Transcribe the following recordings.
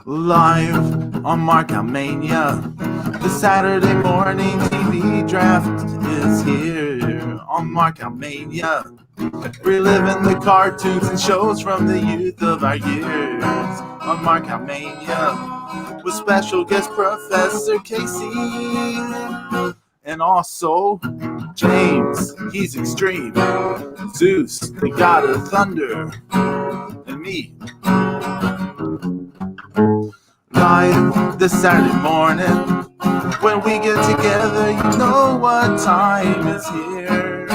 Live on Mania, the Saturday morning TV draft is here on Mania. Reliving the cartoons and shows from the youth of our years on Mania with special guest Professor Casey and also James. He's extreme. Zeus, the god of thunder, and me. Live this Saturday morning, when we get together, you know what time is here.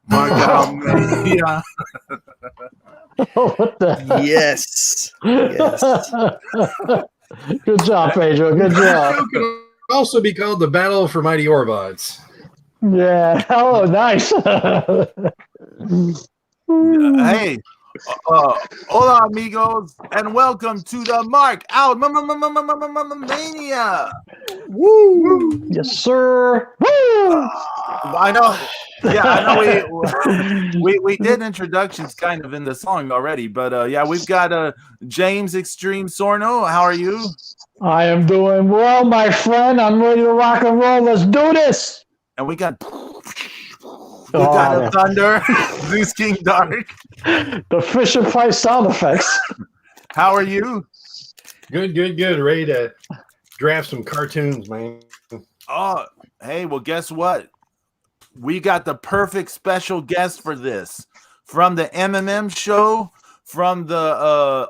Mania. What the? Yes. Yes. Good job, Pedro. Good job. It could also be called the Battle for Mighty Orbots. Yeah. Oh, nice. Hey, hola amigos, and welcome to the Mark Out Mania. Woo! Yes, sir. Woo! I know. Yeah, I know. We did introductions kind of in the song already, but yeah, we've got James Extreme Sorno. How are you? I am doing well, my friend. I'm ready to rock and roll. Let's do this. And we got a Thunder, Zeus King Dark. The Fisher Price sound effects. How are you? Good. Ready to draft some cartoons, man. Oh, hey, well, guess what? We got the perfect special guest for this. From the MMM show, from the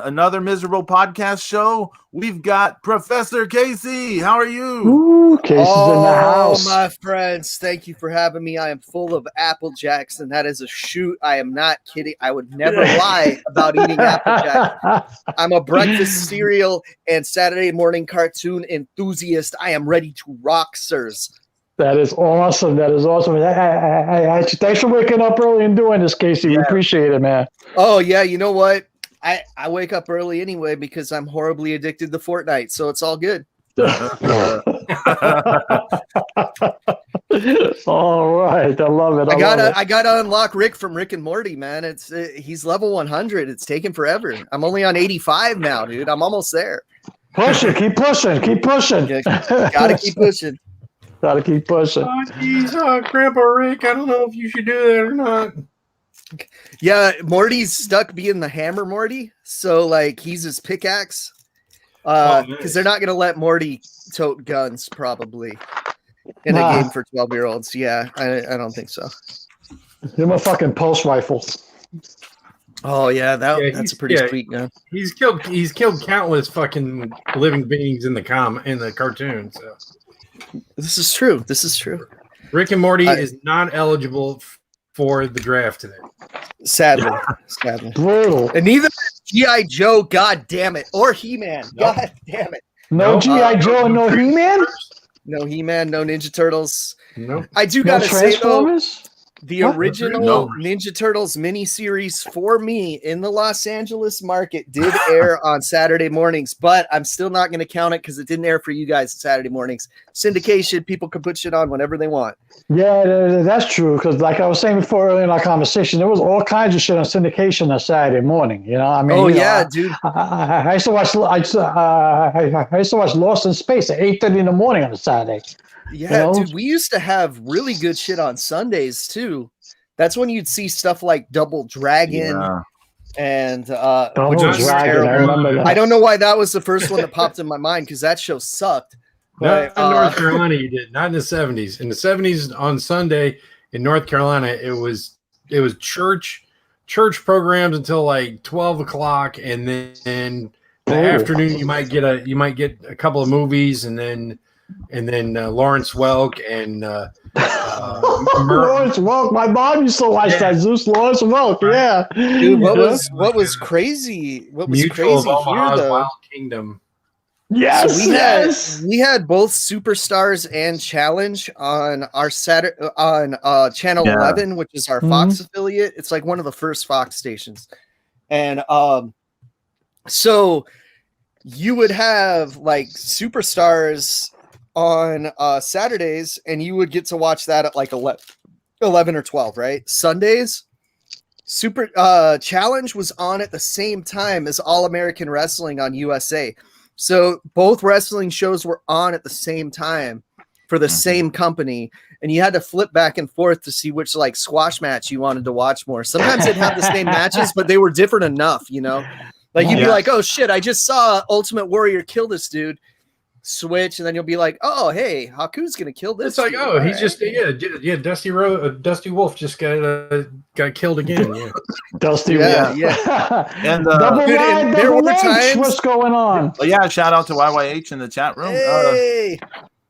Another Miserable Podcast show, we've got Professor Casey. How are you? Ooh, Casey's in the house. My friends, thank you for having me. I am full of Apple Jacks, and that is a shoot. I am not kidding. I would never lie about eating Apple Jacks. I'm a breakfast cereal and Saturday morning cartoon enthusiast. I am ready to rock, sirs. That is awesome. Thanks for waking up early and doing this, Casey. Yeah. We appreciate it, man. Oh, yeah. You know what? I wake up early anyway because I'm horribly addicted to Fortnite, so it's all good. All right. I love it. I gotta unlock Rick from Rick and Morty, man. He's level 100. It's taken forever. I'm only on 85 now, dude. I'm almost there. Push it. Keep pushing. Yeah, gotta keep pushing. Gotta keep pushing. Oh, geez, Grandpa Rick, I don't know if you should do that or not. Yeah, Morty's stuck being the hammer Morty, so like he's his pickaxe. Because they're not gonna let Morty tote guns probably in a game for 12-year-olds. Yeah, I don't think so. Give him a fucking pulse rifle. Oh yeah, that's a pretty sweet gun. He's killed countless fucking living beings in the cartoon. So this is true. Rick and Morty is not eligible for the draft today. Sadly. Brutal. And neither G.I. Joe, god damn it, or He-Man, god damn it. No G.I. Joe and no He-Man? No He-Man, no Ninja Turtles. No. I do gotta say though, the What? original Ninja Turtles miniseries for me in the Los Angeles market did air on Saturday mornings, but I'm still not going to count it because it didn't air for you guys Saturday mornings. Syndication, people can put shit on whenever they want. Yeah, that's true. Because like I was saying before earlier in our conversation, there was all kinds of shit on syndication on Saturday morning. You know, I mean, dude. I used to watch. I used to watch Lost in Space at 8:30 in the morning on a Saturday. Yeah, dude, we used to have really good shit on Sundays too. That's when you'd see stuff like Double Dragon and Double Dragon, I remember that. I don't know why that was the first one that popped in my mind because that show sucked. Not in North Carolina, you did. Not in the 70s. In the 70s on Sunday in North Carolina, it was church programs until like 12 o'clock, and then the afternoon you might get a couple of movies, and then Lawrence Welk and Lawrence Welk. My mom used to watch that. Zeus Lawrence Welk. Yeah, dude. What was crazy? What was Mutual crazy of Omaha's here though? Wild Kingdom. Yes, So we had both Superstars and Challenge on our Channel 11, which is our Fox affiliate. It's like one of the first Fox stations, and so you would have like Superstars on Saturdays, and you would get to watch that at like 11 or 12, right? Sundays, Super Challenge was on at the same time as All American Wrestling on USA. So both wrestling shows were on at the same time for the same company, and you had to flip back and forth to see which like squash match you wanted to watch more. Sometimes they'd have the same matches, but they were different enough, you know? Like you'd be like, oh shit, I just saw Ultimate Warrior kill this dude. Switch, and then you'll be like, oh hey, Haku's gonna kill this. It's like, dude. oh, he's just Dusty Wolf just got killed again. Yeah. Dusty Wolf. And double dude, ride, there double were H, times- what's going on? yeah, shout out to YYH in the chat room. Hey.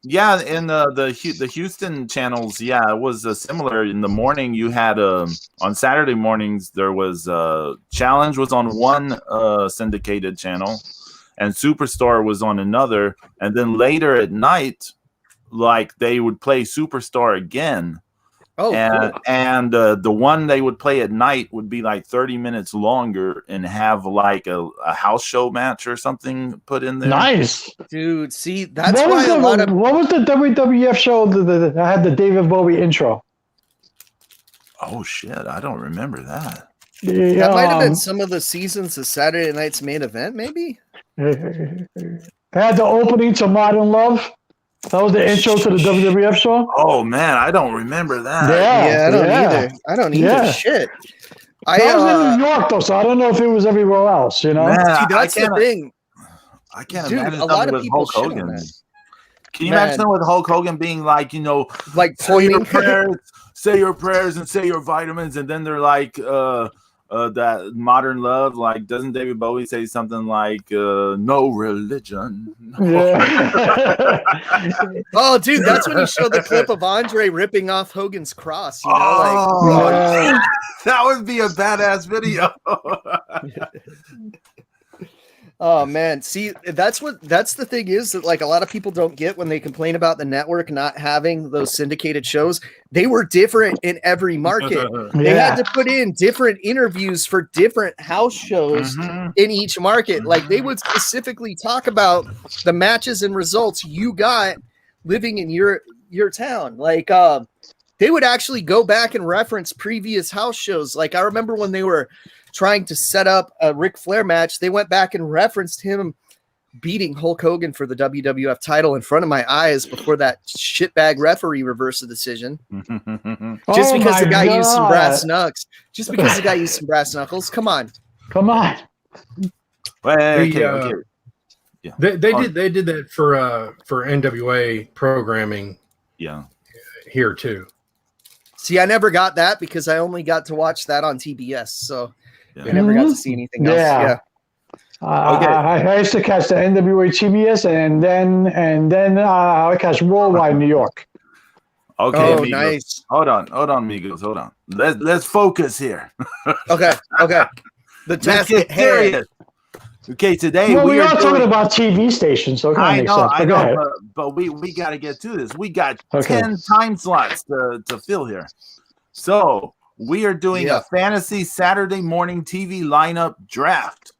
Yeah, in the Houston channels, yeah, it was similar. In the morning, you had on Saturday mornings there was Challenge was on one syndicated channel, and Superstar was on another, and then later at night, like they would play Superstar again. Oh, cool. And the one they would play at night would be like 30 minutes longer and have like a house show match or something put in there. Nice. Dude, see, that's why a lot of what was the WWF show that had the David Bowie intro? Oh shit, I don't remember that. that might have been some of the seasons of Saturday Night's Main Event, maybe. It had the opening to Modern Love. That was the intro to the WWF show. Oh man, I don't remember that. Yeah, I don't either. I don't either. Shit. I was in New York though, so I don't know if it was everywhere else. You know, Man, See, that's the thing. I can't Dude, imagine a lot something of with people Hulk shit on Hogan. that. Can you Man. imagine with Hulk Hogan being like, you know, Like say your pointing. prayers, say your prayers, and say your vitamins, and then they're like, that Modern Love, like, doesn't David Bowie say something like, no religion? yeah. Oh, dude, that's when he showed the clip of Andre ripping off Hogan's cross. You know, Oh, Yeah. that would be a badass video. oh man, see, that's the thing is that like a lot of people don't get when they complain about the network not having those syndicated shows. They were different in every market. They had to put in different interviews for different house shows in each market. Like they would specifically talk about the matches and results you got living in your town. Like they would actually go back and reference previous house shows. Like I remember when they were trying to set up a Ric Flair match, they went back and referenced him beating Hulk Hogan for the WWF title in front of my eyes before that shitbag referee reversed the decision. Just because the guy used some brass knucks. Just because the guy used some brass knuckles. Come on. Come on. Okay. Yeah. They did that for NWA programming. Yeah. Here too. See, I never got that because I only got to watch that on TBS, so Yeah. I never got to see anything else. Yeah. I used to catch the NWA TBS, and then I catch Worldwide New York. Okay. Oh, Migos. nice. Hold on, Migos. Hold on. Let's focus here. Okay. The Let's task get at hand. serious. Okay, today Well, we are talking doing- about TV stations, so it kind I of makes know, sense. I But go ahead. know, but we got to get to this. We got Okay. 10 time slots to fill here. So we are doing a fantasy Saturday morning TV lineup draft.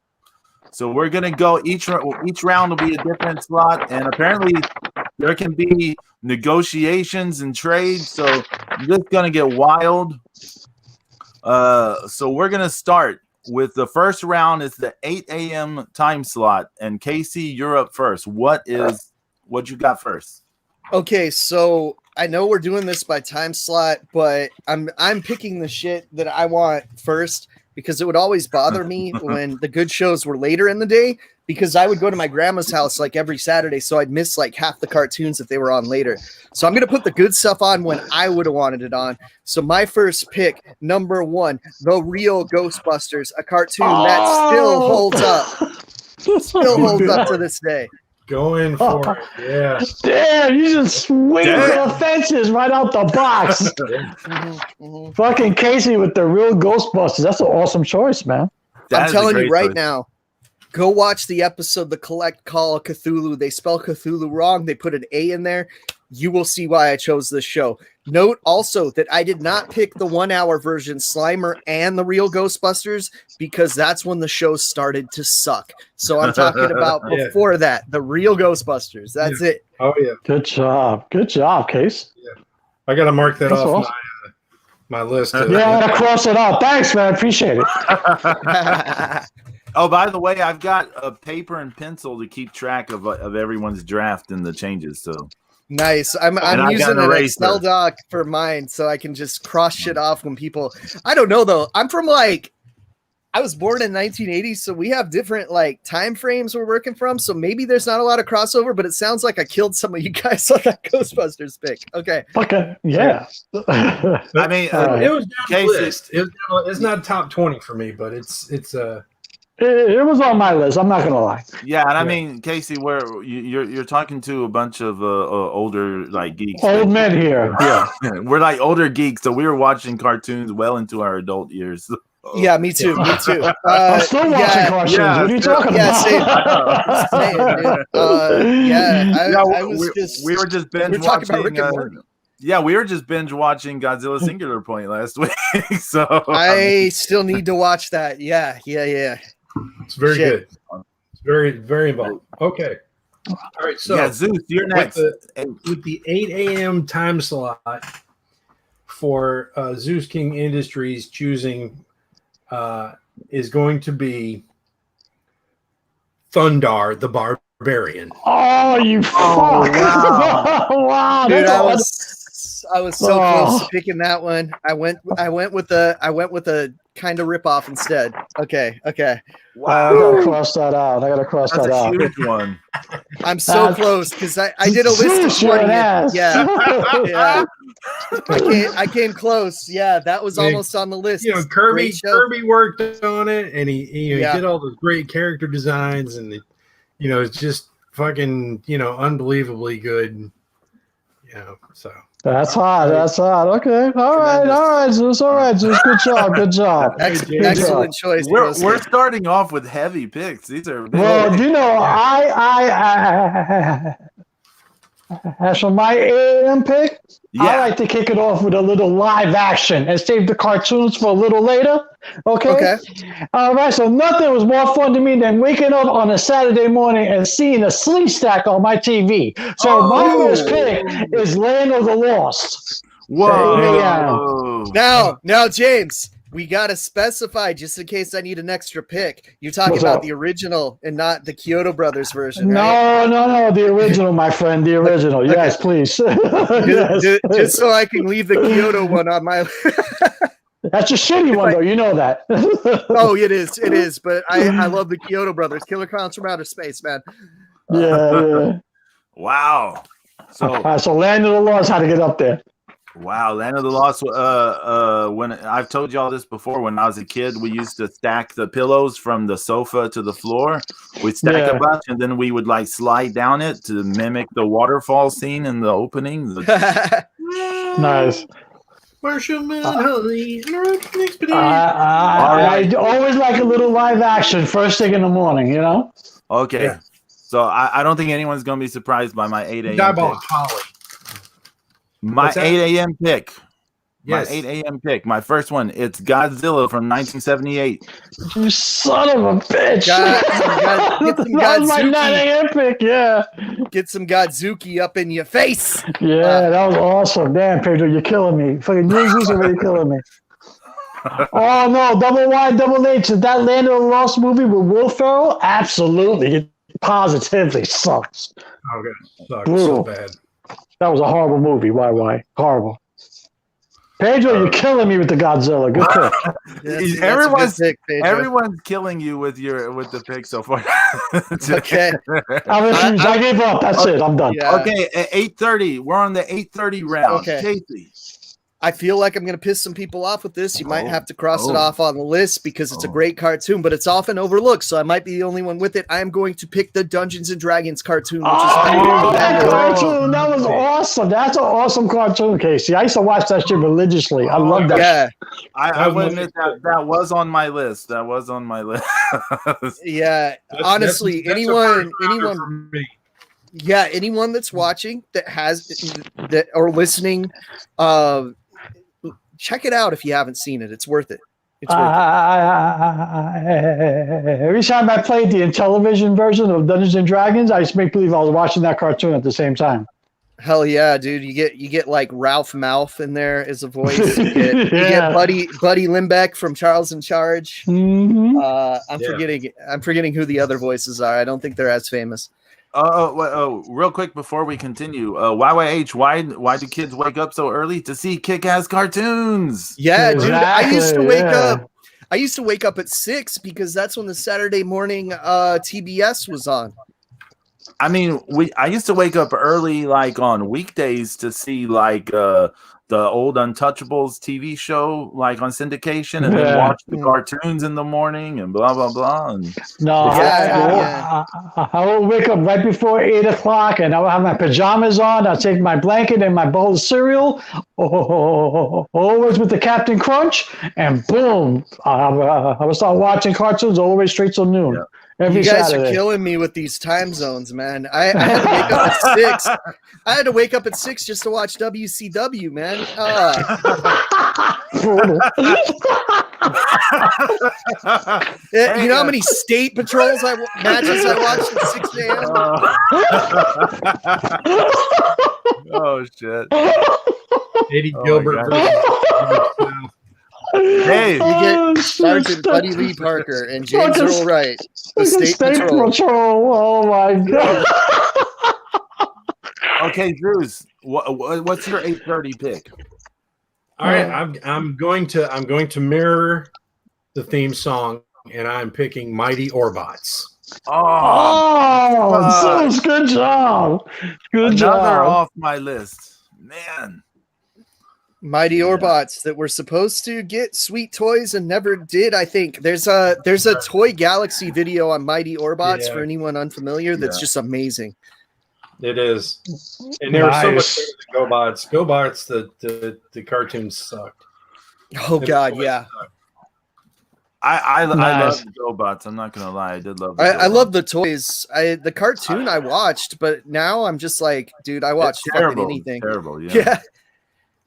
So we're gonna go each round will be a different slot, and apparently there can be negotiations and trades. So this is gonna get wild. So we're gonna start with the first round. Is the 8 a.m. time slot, and Casey, you're up first. What you got first? Okay, so I know we're doing this by time slot, but I'm picking the shit that I want first because it would always bother me when the good shows were later in the day because I would go to my grandma's house like every Saturday, so I'd miss like half the cartoons if they were on later. So I'm going to put the good stuff on when I would have wanted it on. So my first pick, number 1, The Real Ghostbusters, a cartoon that still holds up. Still holds up to this day. Going for it. Yeah. Damn, you just swing for the fences right out the box. Fucking Casey with The Real Ghostbusters. That's an awesome choice, man. I'm telling you right now, go watch the episode, The Collect Call of Cthulhu. They spell Cthulhu wrong. They put an A in there. You will see why I chose this show. Note also that I did not pick the 1-hour version, Slimer and The Real Ghostbusters, because that's when the show started to suck. So I'm talking about before that, The Real Ghostbusters. That's it. Oh yeah. Good job. Good job, Case. I got to mark that That's off awesome. my list. Yeah, I'm gonna cross it out. Thanks, man. Appreciate it. Oh, by the way, I've got a paper and pencil to keep track of everyone's draft and the changes. So nice. I'm using an Excel doc for mine, so I can just cross shit off when people. I don't know though. I'm from I was born in 1980, so we have different time frames we're working from. So maybe there's not a lot of crossover, but it sounds like I killed some of you guys on that Ghostbusters pick. Okay. Yeah. I mean, it was down the list. It's not top 20 for me, but it's It was on my list. I'm not gonna lie. Yeah, and I mean, Casey, where you're talking to a bunch of older geeks, old men here. Yeah, we're older geeks, so we were watching cartoons well into our adult years. Yeah, me too. Me too. I'm still watching cartoons. What are you talking about? We were just binge watching. We were just binge watching Godzilla Singular Point last week. So I still need to watch that. Yeah. It's very good. It's very, very involved. Okay. All right. So Zeus, you're next. With the 8 a.m. time slot for Zeus King Industries choosing is going to be Thundar the Barbarian. Oh, you fuck! Wow, dude, I was so close to picking that one. I went with a kind of rip off instead. Okay. Wow. I gotta cross that out. That's a huge one. I'm so close because I did a list of 20. Yeah. I came close. Yeah, that was almost on the list. Kirby worked on it, and he did all those great character designs, and it's just fucking unbelievably good. So that's hot. Okay, all right, Zeus. All right, Zeus. Good job. Excellent choice. We're starting off with heavy picks. These are I as for my AM pick, I like to kick it off with a little live action and save the cartoons for a little later. Okay. All right. So nothing was more fun to me than waking up on a Saturday morning and seeing a sleeve stack on my TV. So my first pick is Land of the Lost. Whoa. Now, James, we got to specify just in case I need an extra pick. You're talking about the original and not the Kyoto Brothers version, right? No, the original, my friend, the original. Okay. Yes, please. Just so I can leave the Kyoto one on my That's a shitty one, though. You know that. Oh, it is. But I love the Kyoto Brothers. Killer Clowns from Outer Space, man. Yeah. Wow. So Land of the Lost, how to get up there. Wow, Land of the Lost. When I've told you all this before, when I was a kid, we used to stack the pillows from the sofa to the floor. We'd stack a bunch, and then we would slide down it to mimic the waterfall scene in the opening. Nice. Marshmallow. I always like a little live action first thing in the morning, Okay. Yeah. So I don't think anyone's going to be surprised by my 8 a.m. pick. My 8 a.m. pick. Yes. My 8 a.m. pick. My first one. It's Godzilla from 1978. You son of a bitch. That was my 9 a.m. pick, yeah. Get some Godzuki up in your face. Yeah, that was awesome. Damn, Pedro, you're killing me. Fucking Yuzu's already killing me. Oh, no. Double Y, Double H. Is that Land of the Lost movie with Will Ferrell? Absolutely. It positively sucks. Okay. Sucks so bad. That was a horrible movie. Why? Horrible. Pedro, you're killing me with the Godzilla. Good pick. Everyone's killing you with the pick so far. Okay. I gave up. That's it. I'm done. Yeah. Okay, at 8:30. We're on the 8:30 round. Okay. Casey. I feel like I'm going to piss some people off with this. You might have to cross it off on the list because it's a great cartoon, but it's often overlooked, so I might be the only one with it. I am going to pick the Dungeons & Dragons cartoon. That cartoon! That was awesome. That's an awesome cartoon, Casey. I used to watch that shit religiously. I love that. Yeah. I will admit that was on my list. Yeah. Honestly, that's anyone that's watching that or listening, check it out if you haven't seen it. It's worth it. Every time I played the Intellivision version of Dungeons and Dragons, I used to make believe I was watching that cartoon at the same time. Hell yeah, dude! You get like Ralph Mouth in there as a voice. You get Buddy Limbeck from Charles in Charge. Mm-hmm. I'm forgetting who the other voices are. I don't think they're as famous. Real quick before we continue, YYH, why do kids wake up so early to see kick-ass cartoons? Yeah, Exactly, dude. I used to wake up at 6 because that's when the Saturday morning TBS was on. I mean, I used to wake up early, like on weekdays, to see like the old Untouchables TV show, like on syndication, and then watch the cartoons in the morning and blah blah blah. And no, I will wake up right before 8 o'clock, and I will have my pajamas on. I'll take my blanket and my bowl of cereal, always with the Captain Crunch, and boom, I will start watching cartoons all the way straight till noon. Yeah. You guys Saturday. are killing me with these time zones, man. I had to wake up at 6. I had to wake up at 6 just to watch WCW, man. You know how many state patrols matches I watched at 6 a.m.? Oh shit! Eddie Gilbert versus Hey, you get Sergeant Buddy Lee Parker and James Earl Wright, the state patrol. Oh my god! Okay, Zeus, what's your 8:30 pick? All right, I'm going to mirror the theme song, and I'm picking Mighty Orbots. Zeus, good job. Another off my list, man. Mighty Orbots that were supposed to get sweet toys and never did. I think there's a Toy Galaxy video on Mighty Orbots for anyone unfamiliar. That's just amazing. It is, and there was so much better than GoBots. GoBots, the cartoons sucked. Oh god, yeah. I love the GoBots. I'm not gonna lie, I did love. I love the toys. The cartoon I watched, but now I'm just like, dude, I watch fucking anything. Terrible, yeah.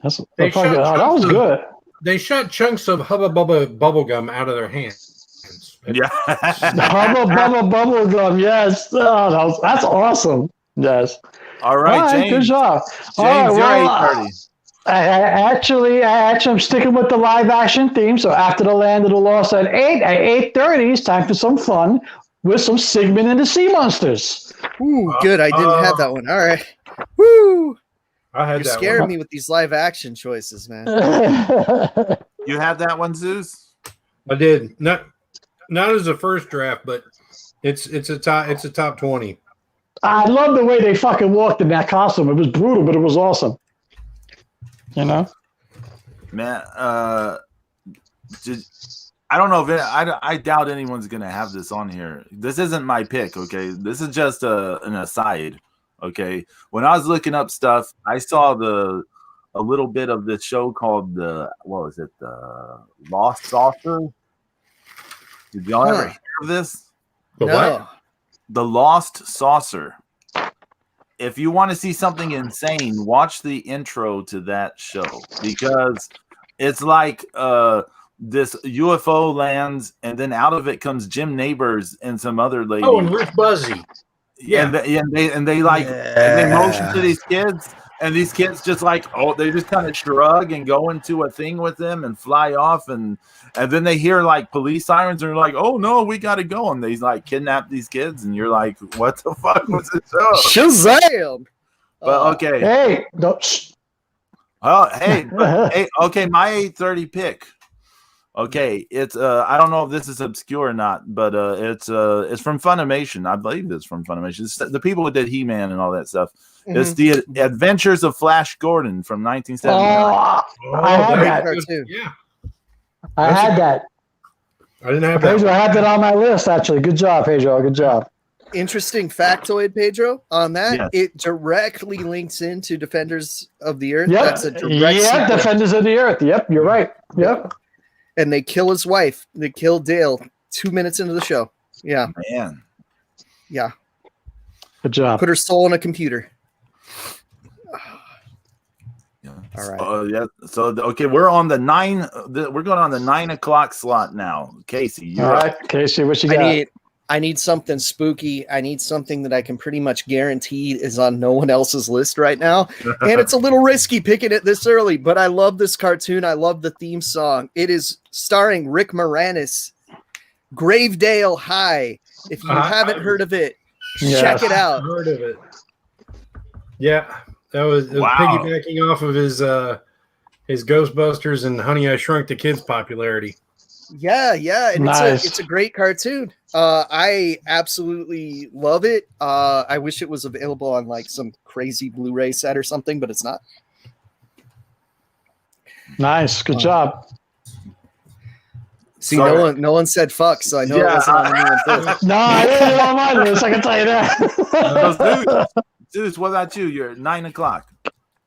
That was good. They shot chunks of Hubba Bubba bubblegum out of their hands. Yeah. Hubba Bubba bubblegum, yes. Oh, that's awesome. Yes. All right, James. Good job. James, you're 8:30. Actually, I'm sticking with the live action theme. So after the Land of the Lost at 8:30, it's time for some fun with some Sigmund and the Sea Monsters. Ooh, good. I didn't have that one. All right. Woo! You're scaring me with these live action choices, man. You had that one, Zeus? I did. Not as a first draft, but it's a top 20. I love the way they fucking walked in that costume. It was brutal, but it was awesome. You know, man. I don't know if I doubt anyone's gonna have this on here. This isn't my pick, okay? This is just an aside. Okay, when I was looking up stuff, I saw a little bit of this show called the Lost Saucer. Did y'all ever hear of this? No. The Lost Saucer. If you want to see something insane, watch the intro to that show because it's like this UFO lands and then out of it comes Jim Neighbors and some other lady. Oh, and Rick Buzzy. Yeah, and they motion to these kids, and these kids just like they just kind of shrug and go into a thing with them and fly off, and then they hear like police sirens and they're like, oh no, we gotta go, and they like kidnap these kids, and you're like, what the fuck was this show? Shazam! But okay, hey, hey, okay, my 8:30 pick. Okay, it's I don't know if this is obscure or not, but it's from Funimation. I believe it's from Funimation. It's the people who did He-Man and all that stuff. Mm-hmm. It's the Adventures of Flash Gordon from 1979. I had that too. Yeah, I had that. I didn't have Pedro, that. I had that on my list actually. Good job, Pedro. Good job. Interesting factoid, Pedro, on that. Yes. It directly links into Defenders of the Earth. Yep. That's a direct sequence. Defenders of the Earth. Yep, you're right. Yep. And they kill his wife. They kill Dale 2 minutes into the show. Yeah. Man. Yeah. Good job. Put her soul in a computer. Yeah. All right. Yeah. So okay, we're on the 9. We're going on the 9 o'clock slot now. Casey, you're all right. up. Casey, what you got? I need something spooky. I need something that I can pretty much guarantee is on no one else's list right now. And it's a little risky picking it this early, but I love this cartoon. I love the theme song. It is starring Rick Moranis, Gravedale High. If you haven't heard of it, check it out. I've heard of it. Yeah, it was piggybacking off of his Ghostbusters and Honey, I Shrunk the Kids popularity. Yeah, and nice. it's a great cartoon. I absolutely love it. I wish it was available on like some crazy Blu-ray set or something, but it's not. Nice, good job. See, no one said fuck, so I know it wasn't on anyone's list. No, I didn't know on my list. I can tell you that. Zeus, what about you? You're at 9 o'clock.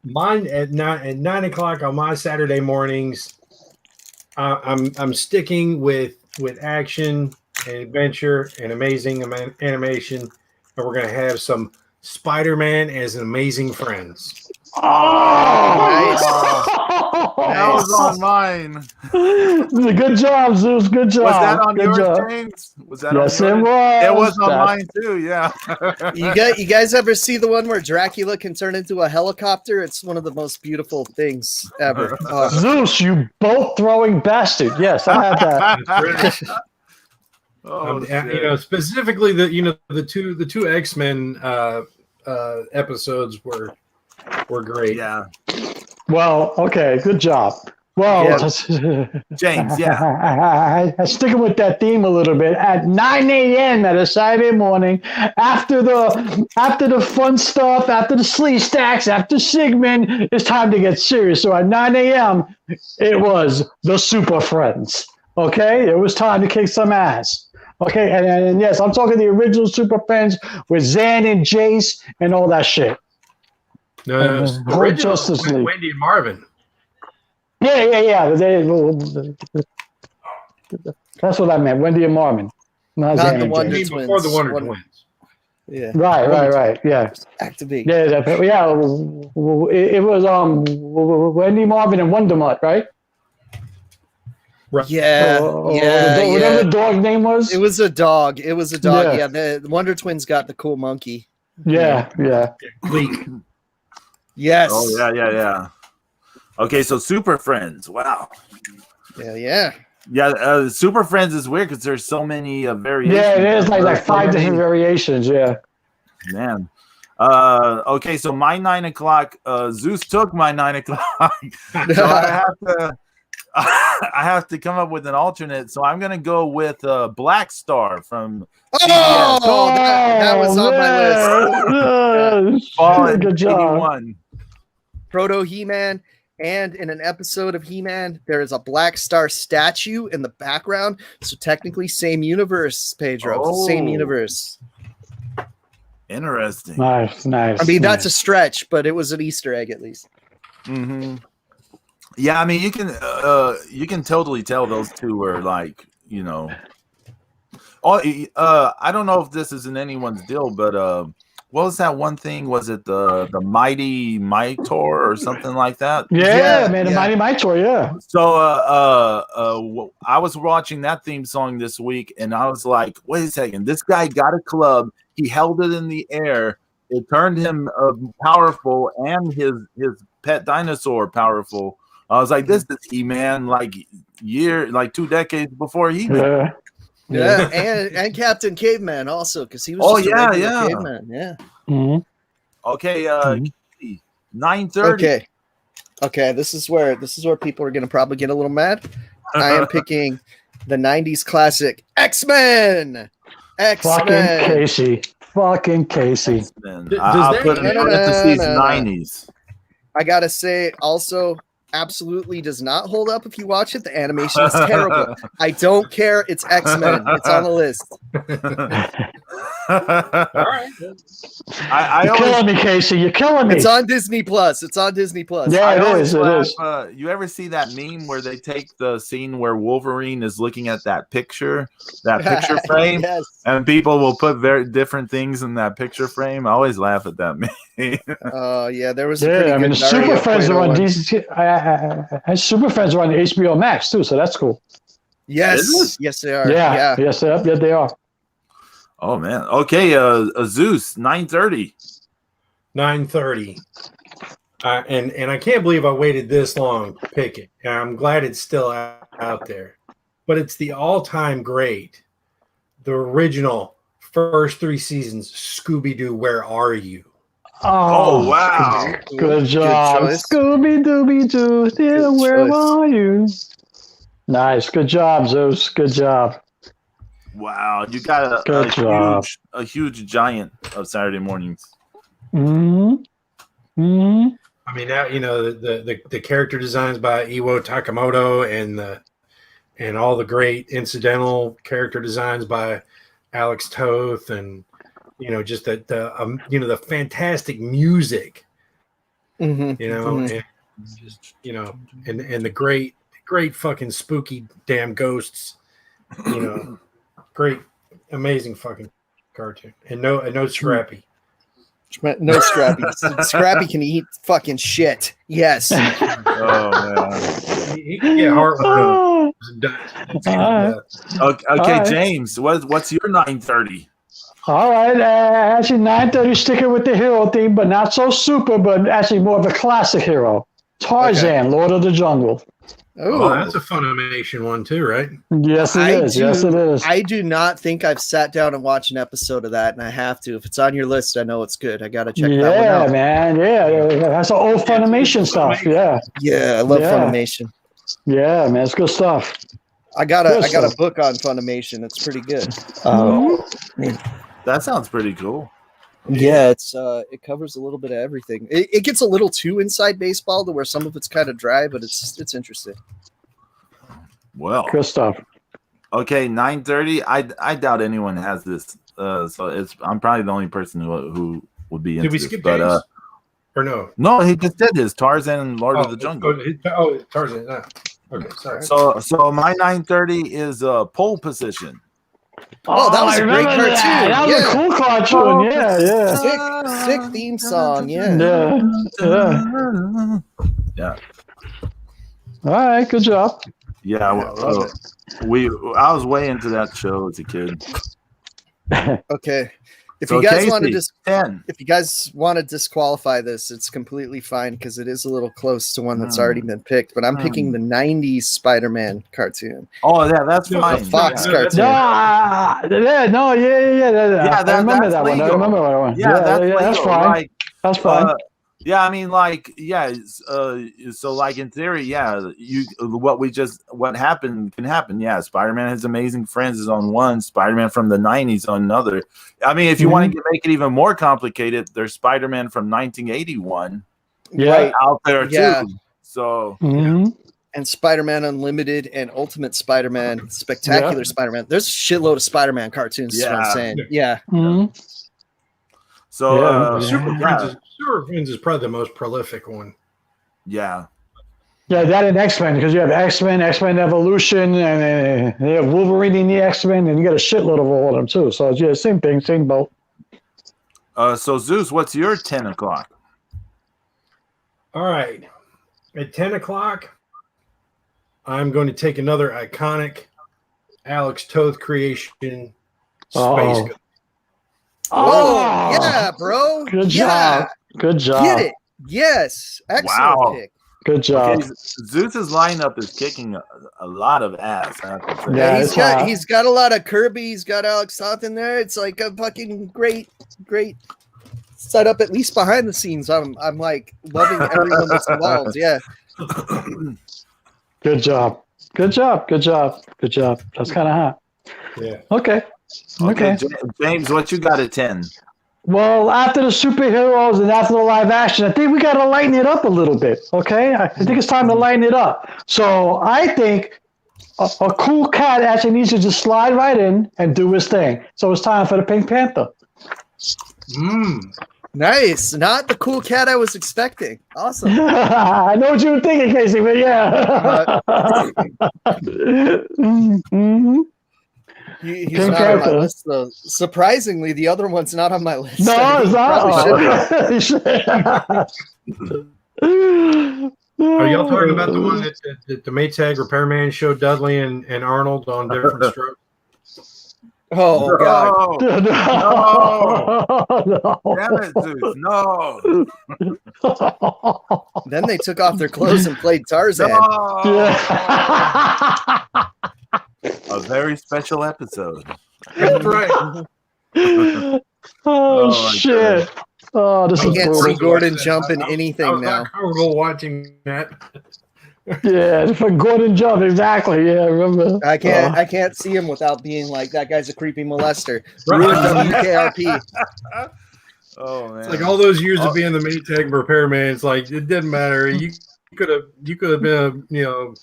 Mine at 9 o'clock on my Saturday mornings. I'm sticking with action and adventure and amazing animation, and we're gonna have some Spider-Man as Amazing Friends. Nice. That was on mine. Good job, Zeus. Good job. Was that on good yours, job. James? Was that Yes, on it yours? was. It was on mine too. Yeah. You guys ever see the one where Dracula can turn into a helicopter? It's one of the most beautiful things ever. Zeus, you boat throwing bastard. Yes, I had that. Specifically the two X-Men episodes were great. Yeah. Well, okay, good job. Well, James, yeah. Sticking with that theme a little bit, at 9 a.m. at a Saturday morning, after the fun stuff, after the sleigh stacks, after Sigmund, it's time to get serious. So at 9 a.m., it was the Super Friends. Okay, it was time to kick some ass. Okay, and yes, I'm talking the original Super Friends with Zan and Jace and all that shit. No, the original Justice League. Wendy and Marvin. Yeah. That's what I meant. Wendy and Marvin. Not the Wonder Twins. Before the Wonder Twins. Yeah. Right. Yeah. Activate. Yeah. It was Wendy Marvin and Wonder Mutt, right? Right. Whatever the dog name was. It was a dog. Yeah, the Wonder Twins got the cool monkey. Yeah. Gleek. Yes. Oh yeah. Okay, so Super Friends. Wow. Yeah. Yeah, Super Friends is weird because there's so many variations. Yeah, it is like 5 different variations. Yeah. Man. Okay, so my 9 o'clock. Zeus took my 9 o'clock, so I have to come up with an alternate. So I'm gonna go with Black Star from. That was on my list. Fallen Good job. 81. Proto He-Man, and in an episode of He-Man, there is a Black Star statue in the background. So technically, same universe, Pedro. Same universe. Interesting. Nice. I mean, that's a stretch, but it was an Easter egg at least. Mm-hmm. Yeah, I mean, you can totally tell those two were like, I don't know if this is in anyone's deal, but what was that one thing? Was it the Mighty Mitor or something like that? Yeah, man, the Mighty Mitor, yeah. So I was watching that theme song this week, and I was like, wait a second, this guy got a club, he held it in the air, it turned him powerful, and his pet dinosaur powerful. I was like, this is He-Man, like 2 decades before He-Man. Yeah, and Captain Caveman also, because he was Caveman. Yeah. Mm-hmm. Okay, 9:30. Okay. This is where people are gonna probably get a little mad. I am picking the '90s classic X-Men. Fucking Casey. I'll put it in parentheses 90s. I gotta say, also, absolutely does not hold up if you watch it. The animation is terrible. I don't care. It's X-Men. It's on the list. All right. You're killing me, Casey. You're killing me. It's on Disney Plus. Yeah, it is. You ever see that meme where they take the scene where Wolverine is looking at that picture frame, yes. and people will put very different things in that picture frame? I always laugh at that meme. Yeah, there was. The Super Friends are on Super Friends are on HBO Max too, so that's cool. Yes, they are. Yeah, yes, they are. Oh man. Okay, Zeus 9:30. 9:30. And I can't believe I waited this long to pick it. And I'm glad it's still out there. But it's the all-time great, the original first 3 seasons, Scooby-Doo, Where Are You? Oh wow. Good job. Scooby-Dooby-Doo, dear, where are you? Nice. Good job, Zeus. Good job. Wow. You got a huge giant of Saturday mornings. Mm-hmm. Mm-hmm. I mean, that, the character designs by Iwo Takamoto and all the great incidental character designs by Alex Toth, and just the fantastic music, and just and the great fucking spooky damn ghosts, great amazing fucking cartoon, and no Scrappy. No Scrappy. Scrappy can eat fucking shit. Yes. Oh He can get heartburn. Okay, James, what's your 9:30? All right, actually 9:30, sticking with the hero theme, but not so super, but actually more of a classic hero. Tarzan, Lord of the Jungle. Oh, that's a Funimation one too, right? Yes, it is. Yes, it is. I do not think I've sat down and watched an episode of that, and I have to. If it's on your list, I know it's good. I got to check that one out. Yeah, man. Yeah, that's the old Funimation stuff. Yeah. Yeah, I love Funimation. Yeah, man, it's good stuff. I got a book on Funimation. It's pretty good. That sounds pretty cool. Yeah, it covers a little bit of everything. It gets a little too inside baseball to where some of it's kind of dry, but it's interesting. Well, good stuff. Okay, 9:30. I doubt anyone has this. So I'm probably the only person who would be into Did we this. skip But James? Or no? No, he just did his Tarzan and Lord of the Jungle. Tarzan. Okay, sorry. So my 9:30 is pole position. Oh, that was a great cartoon. That was a cool cartoon. Yeah. Sick theme song. Yeah. All right, good job. Yeah, I was way into that show as a kid. Okay. If So you guys Casey, want to 10. if you guys want to disqualify this, it's completely fine because it is a little close to one that's already been picked. But I'm picking the '90s Spider-Man cartoon. Oh yeah, that's fine. The Fox cartoon. I remember that one. I remember that one. Yeah, that's fine. Like, that's fine. Yeah, I mean, like, yeah. So, like, in theory, yeah, what happened can happen. Yeah, Spider-Man has amazing friends is on one. Spider-Man from the '90s on another. I mean, if you want to make it even more complicated, there's Spider-Man from 1981. Yeah, out there too. So. And Spider-Man Unlimited and Ultimate Spider-Man, Spectacular Spider-Man. There's a shitload of Spider-Man cartoons. Is what I'm saying. Yeah. So Super Friends is probably the most prolific one. Yeah. Yeah, that and X-Men, because you have X-Men Evolution, and you have Wolverine in the X-Men, and you got a shitload of all of them too. So yeah, same thing, same boat. So Zeus, what's your 10 o'clock? All right. At 10 o'clock, I'm going to take another iconic Alex Toth creation, Space Ghost. Oh, yeah, bro. Good job. Good job. Get it. Yes. Excellent pick. Good job. Okay, Zeus's lineup is kicking a lot of ass. I have to say. Yeah, he's got a lot of Kirby. He's got Alex Toth in there. It's like a fucking great setup, at least behind the scenes. I'm like loving everyone that's involved. Yeah. Good job. Good job. Good job. Good job. That's kind of hot. Yeah. Okay. James, what you got at 10? Well, after the superheroes and after the live action, I think we got to lighten it up a little bit. Okay, I think it's time to lighten it up. So I think a cool cat actually needs to just slide right in and do his thing. So it's time for the Pink Panther. Nice. Not the cool cat I was expecting. Awesome. I know what you were thinking, Casey, but yeah. He's not on my list, though. Surprisingly, the other one's not on my list. No, it's not. Are y'all talking about the one that the Maytag repairman showed Dudley and Arnold on different strokes? Oh God! No. Damn it, Zeus! No. Then they took off their clothes and played Tarzan. No. A very special episode. That's right. Oh shit! Oh, this I is can't see brutal. Gordon jumping anything I was now. not comfortable watching that. Yeah, for Gordon jump exactly. Yeah, I remember. I can't see him without being like that guy's a creepy molester. Right. Ruin WKRP. Oh man! It's like all those years of being the Maytag repairman. It's like it didn't matter. You could have been you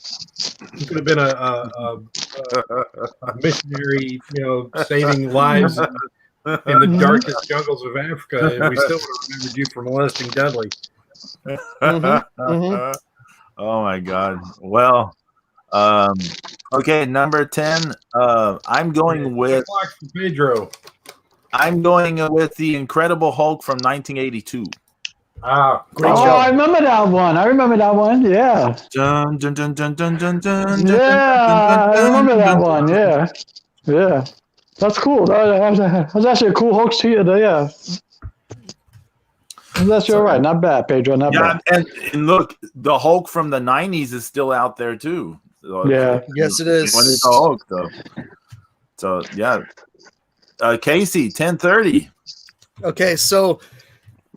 could have been a missionary, saving lives in the darkest jungles of Africa, and we still would have remembered you for molesting Dudley. Oh my God! Well, okay, number 10. I'm going with Pedro. I'm going with the Incredible Hulk from 1982. Great show. I remember that one. Yeah. Dun, dun, dun, dun, dun, dun, dun, Yeah, I remember that one. Yeah. That's cool. That was actually a cool hoax to you. Yeah. That's you're right. Not bad, Pedro. Not bad. And look, the Hulk from the 90s is still out there too. So Yeah. Yes, it is. When is the Hulk though? So yeah. Casey, 10:30. Okay, so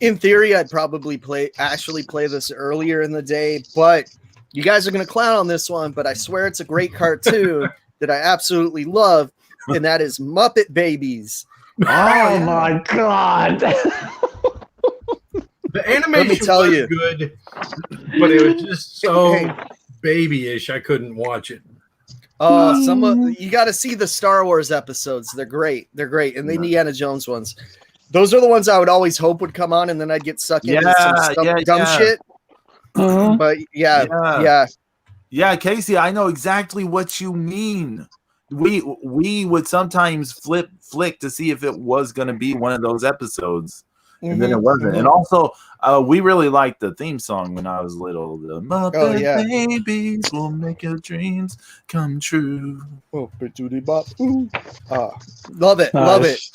in theory, I'd probably actually play this earlier in the day, but you guys are gonna clown on this one. But I swear it's a great cartoon that I absolutely love, and that is Muppet Babies. Oh my God. The animation was good, but it was just so babyish. I couldn't watch it. You got to see the Star Wars episodes. They're great. And the Indiana Jones ones. Those are the ones I would always hope would come on, and then I'd get stuck into some dumb shit. But yeah, Casey, I know exactly what you mean. We would sometimes flick to see if it was going to be one of those episodes. And then it wasn't. And also, we really liked the theme song when I was little. The Muppet Babies will make your dreams come true. Love it. Nice.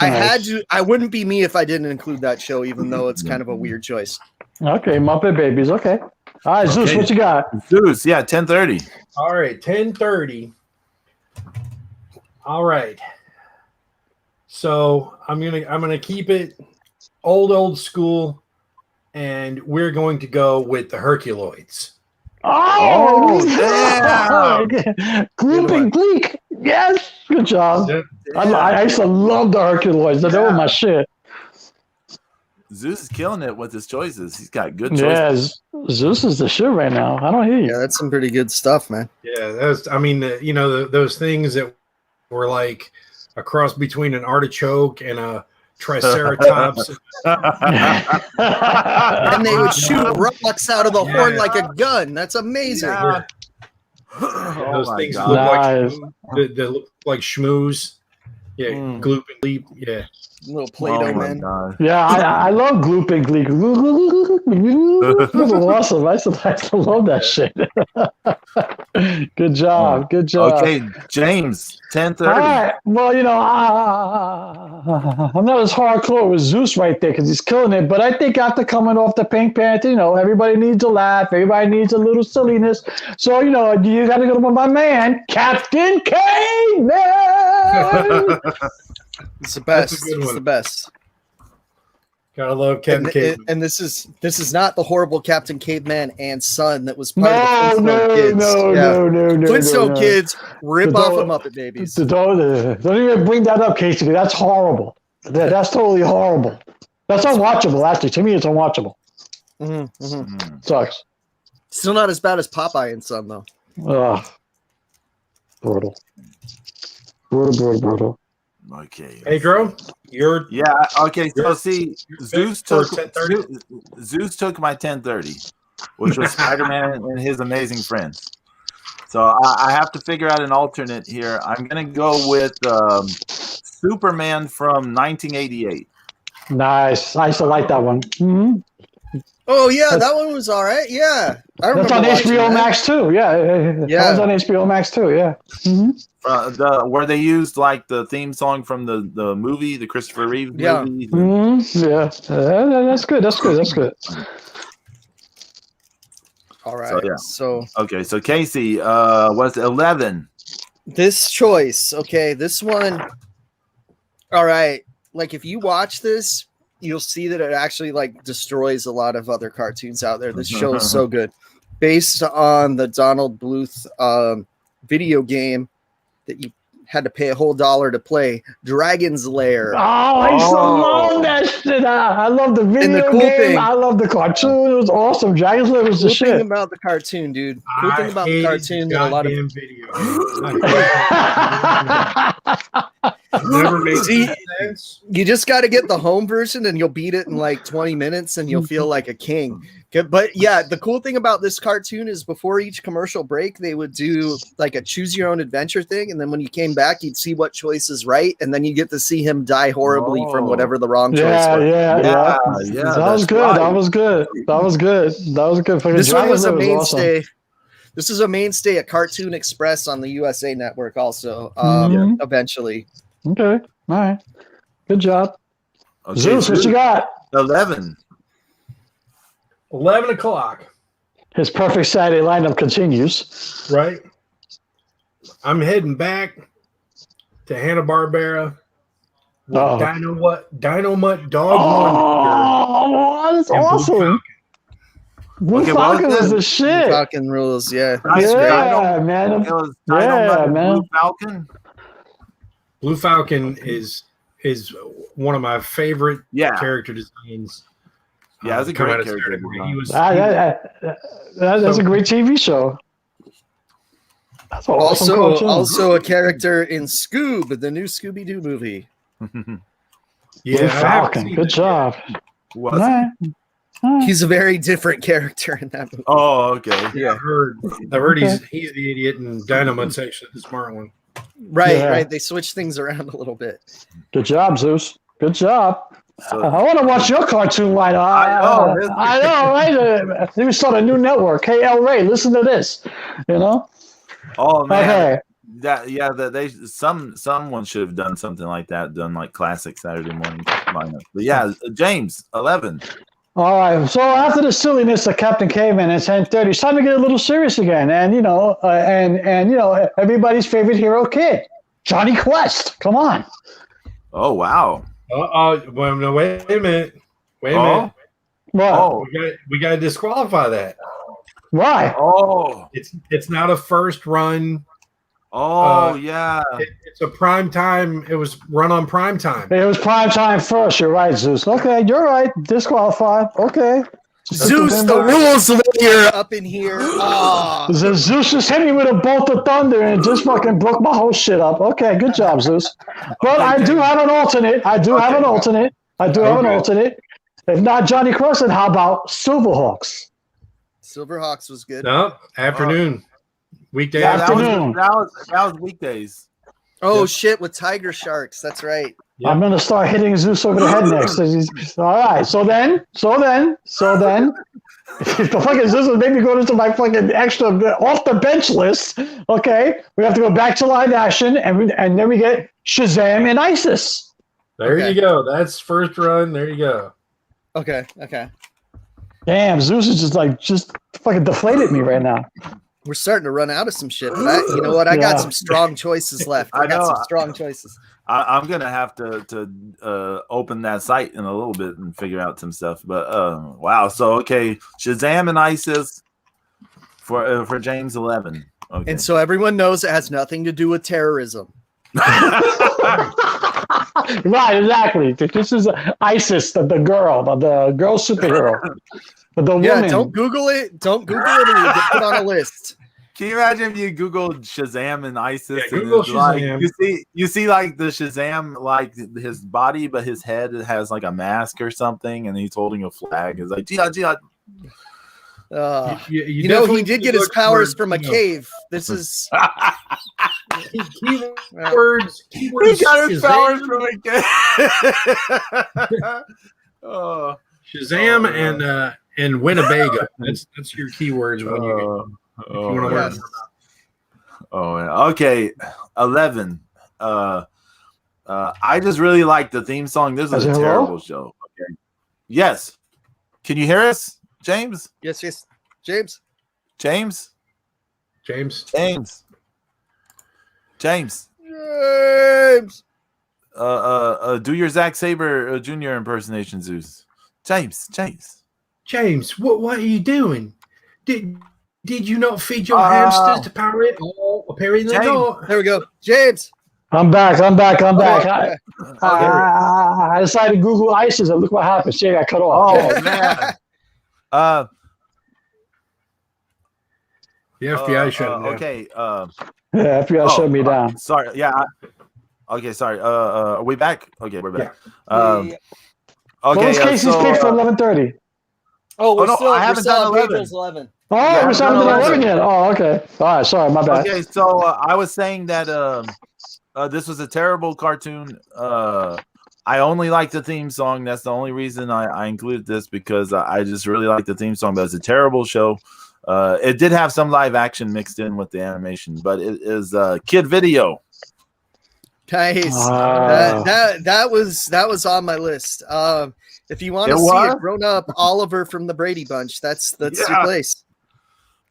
I wouldn't be me if I didn't include that show, even though it's kind of a weird choice. Okay, Muppet Babies. Okay. All right, Zeus, what you got? Zeus, 10:30. All right, 10:30. All right. So I'm gonna keep it old school, and we're going to go with the Herculoids. Oh yeah! Gloop and Gleek. Yes, good job. Yeah. I used to love the Herculoids. They were my shit. Zeus is killing it with his choices. He's got good choices. Yeah, Zeus is the shit right now. I don't hear you. Yeah, that's some pretty good stuff, man. Yeah, those things that were like a cross between an artichoke and a Triceratops. And they would shoot rocks out of the horn like a gun. That's amazing. Yeah. Those things that look like schmooze. Yeah, Gloop and Leap. Yeah. Little Play-Doh man. Yeah, I love Gloop and Gleek. Awesome. I used to love that shit. Good job. Okay, James, 10:30. All right. Well, I'm not as hardcore with Zeus right there because he's killing it. But I think after coming off the Pink Panther, everybody needs a laugh. Everybody needs a little silliness. So, you got to go with my man, Captain Caveman. It's the best. It's the best. Gotta love Captain Caveman. And this is not the horrible Captain Caveman and Son that was part of the Flintstone Kids. No. Flintstone Kids rip off of Muppet Babies. Don't even bring that up, Casey. That's horrible. That's totally horrible. That's unwatchable, actually. To me, it's unwatchable. Sucks. Still not as bad as Popeye and Son, though. Brutal. Okay. Pedro, okay. So see, Zeus took my 10:30, which was Spider-Man and his amazing friends. So I have to figure out an alternate here. I'm gonna go with Superman from 1988. Nice. I used to like that one. Mm-hmm. Oh yeah, that one was all right. Yeah, I remember. That's on HBO Max too. Yeah, that was on HBO Max too. Yeah. Mm-hmm. Where they used like the theme song from the movie, the Christopher Reeve movie. Mm-hmm. Yeah, that's good. That's good. That's good. All right. So okay, so Casey, what's 11? This choice, okay, this one. All right, like if you watch this, you'll see that it actually like destroys a lot of other cartoons out there. This show is so good, based on the Donald Bluth video game that you had to pay a whole $1 to play, Dragon's Lair. Oh, I used to love that shit. I love the video game. I love the cartoon. It was awesome. Dragon's Lair was the shit. Cool thing about the cartoon, dude. Cool thing about the cartoon that a lot of video. Never made sense. You just got to get the home version, and you'll beat it in like 20 minutes, and you'll feel like a king. But yeah, the cool thing about this cartoon is before each commercial break, they would do like a choose your own adventure thing, and then when you came back, you'd see what choice is right, and then you get to see him die horribly from whatever the wrong choice was. Yeah. That was good. Right. That was good. That was good. That was good. This one was a mainstay. Awesome. This is a mainstay at Cartoon Express on the USA Network also, eventually. Okay. All right. Good job. Okay, Zeus, what you got? 11. 11 o'clock. His perfect Saturday lineup continues. Right. I'm heading back to Hanna-Barbera with Dynamite Dog. Oh, that's awesome. Blue Falcon was the shit. Blue Falcon rules, yeah. Yeah, man. It was Dynamite Blue Falcon. Blue Falcon is one of my favorite character designs. Yeah, that's a great character. That's a great TV show. That's awesome. Also a character in Scoob, the new Scooby-Doo movie. Blue Falcon. Good job. He's a very different character in that movie. Oh, okay. Yeah, I've heard he's the idiot and Dynamite's actually the smart one. Right. They switch things around a little bit. Good job, Zeus. Good job. So, I want to watch your cartoon lineup. I know, right? Let me start a new network. Hey, El Rey, listen to this. You know? Oh man. Okay. Someone should have done something like that. Done like classic Saturday morning lineup. But yeah, James, 11. All right. So after the silliness of Captain Caveman at 10:30, it's time to get a little serious again. And everybody's favorite hero kid, Johnny Quest. Come on. Oh wow. Well, no, wait a minute. What? Oh, we got to disqualify that. Why? Oh, it's not a first run. Oh yeah, it's a prime time. It was run on prime time. It was prime time first. You're right, Zeus. Okay, you're right. Disqualified. Okay. Zeus, the rules lawyer up in here. Zeus just hit me with a bolt of thunder and just fucking broke my whole shit up. Okay, good job, Zeus. But I do have an alternate. I do have an alternate. If not Johnny Cross, then how about Silverhawks? Silverhawks was good. No, afternoon. Weekday afternoon. That was weekdays. Oh shit, with Tiger Sharks. That's right. Yep. I'm gonna start hitting Zeus over the head next. All right. So then, the fucking Zeus will maybe go into my fucking extra off the bench list. Okay, we have to go back to live action, and then we get Shazam and ISIS. There you go. That's first run. There you go. Okay. Damn, Zeus is just fucking deflated me right now. We're starting to run out of some shit. But you know what? I got some strong choices left. I got some strong choices. I'm gonna have to open that site in a little bit and figure out some stuff. But wow, so okay, Shazam and ISIS for James 11. Okay. And so everyone knows it has nothing to do with terrorism. Right, exactly. This is ISIS, the girl superhero. The woman. Don't Google it. Don't Google it, or you get put on a list. Can you imagine if you Googled Shazam and ISIS? Yeah, Google Shazam. Like, you see like the Shazam, like his body, but his head has like a mask or something, and he's holding a flag. It's like jihad. You know, he did get his powers from a cave. This is keywords. He got his powers from a cave. Shazam and Winnebago. That's your keywords when you if you want to learn more about. Oh, yeah. Okay. 11. I just really like the theme song. This is a terrible show. Okay. Yes. Can you hear us, James? Yes. James. James. James. Do your Zack Sabre Jr. impersonation, Zeus. James. What are you doing? Did you not feed your hamsters to power it? Oh, apparently not. There we go. James. I'm back. I decided to Google ISIS and look what happened. She got cut off. Oh, man. The FBI shut him down. Okay. Yeah, FBI shut me down. Sorry. Yeah. Okay. Sorry. Are we back? Okay, we're back. Yeah. Okay. What was Casey's pick for 11:30? I haven't done 11. Oh, we're still on 11 yet. Oh, okay. All right. Sorry, my bad. Okay, so I was saying that this was a terrible cartoon. I only like the theme song. That's the only reason I included this, because I just really like the theme song. But it's a terrible show. It did have some live action mixed in with the animation, but it is Kid Video. Nice. That was on my list. If you want to see a grown up Oliver from the Brady Bunch, that's your place.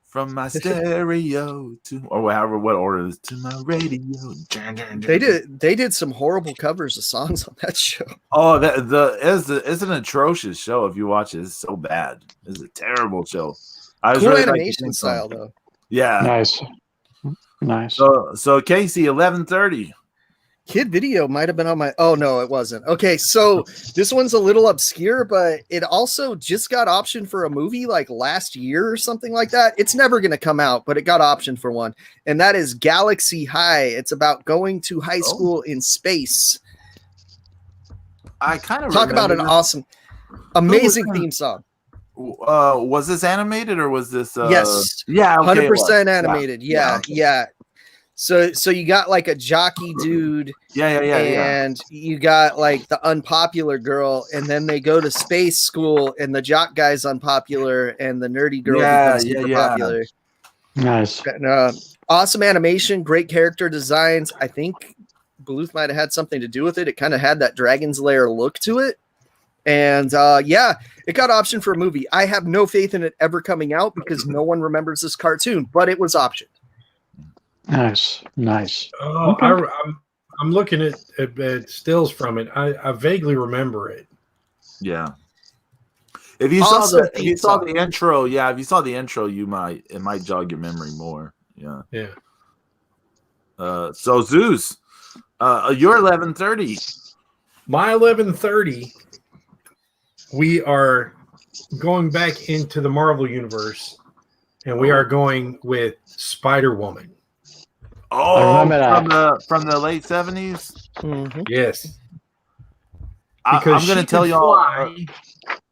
From my stereo to, or however, what order is to my radio. They did some horrible covers of songs on that show. Oh, it's an atrocious show. If you watch it, it's so bad. It's a terrible show. Cool really animation style though. Yeah, nice. So Casey, 11:30. Kid Video might have been on my. Oh no, it wasn't. Okay, so this one's a little obscure, but it also just got optioned for a movie like last year or something like that. It's never going to come out, but it got optioned for one, and that is Galaxy High. It's about going to high school in space. I kind of talk about an awesome, amazing theme song. Was this animated or was this? Yes. Yeah. 100% animated. Yeah. So you got like a jockey dude. And you got like the unpopular girl, and then they go to space school, and the jock guy's unpopular, and the nerdy girl becomes super popular. Nice. And, awesome animation, great character designs. I think Bluth might have had something to do with it. It kind of had that Dragon's Lair look to it. And it got optioned for a movie. I have no faith in it ever coming out because no one remembers this cartoon, but it was optioned. Nice. Oh, okay. I'm looking at stills from it. I vaguely remember it. Yeah. If you saw the intro, if you saw the intro, it might jog your memory more. Yeah. Yeah. So Zeus, your 11:30. My 11:30. We are going back into the Marvel universe, and we are going with Spider-Woman. Oh, from the late 70s? Mm-hmm. Yes. Because I'm going to tell y'all.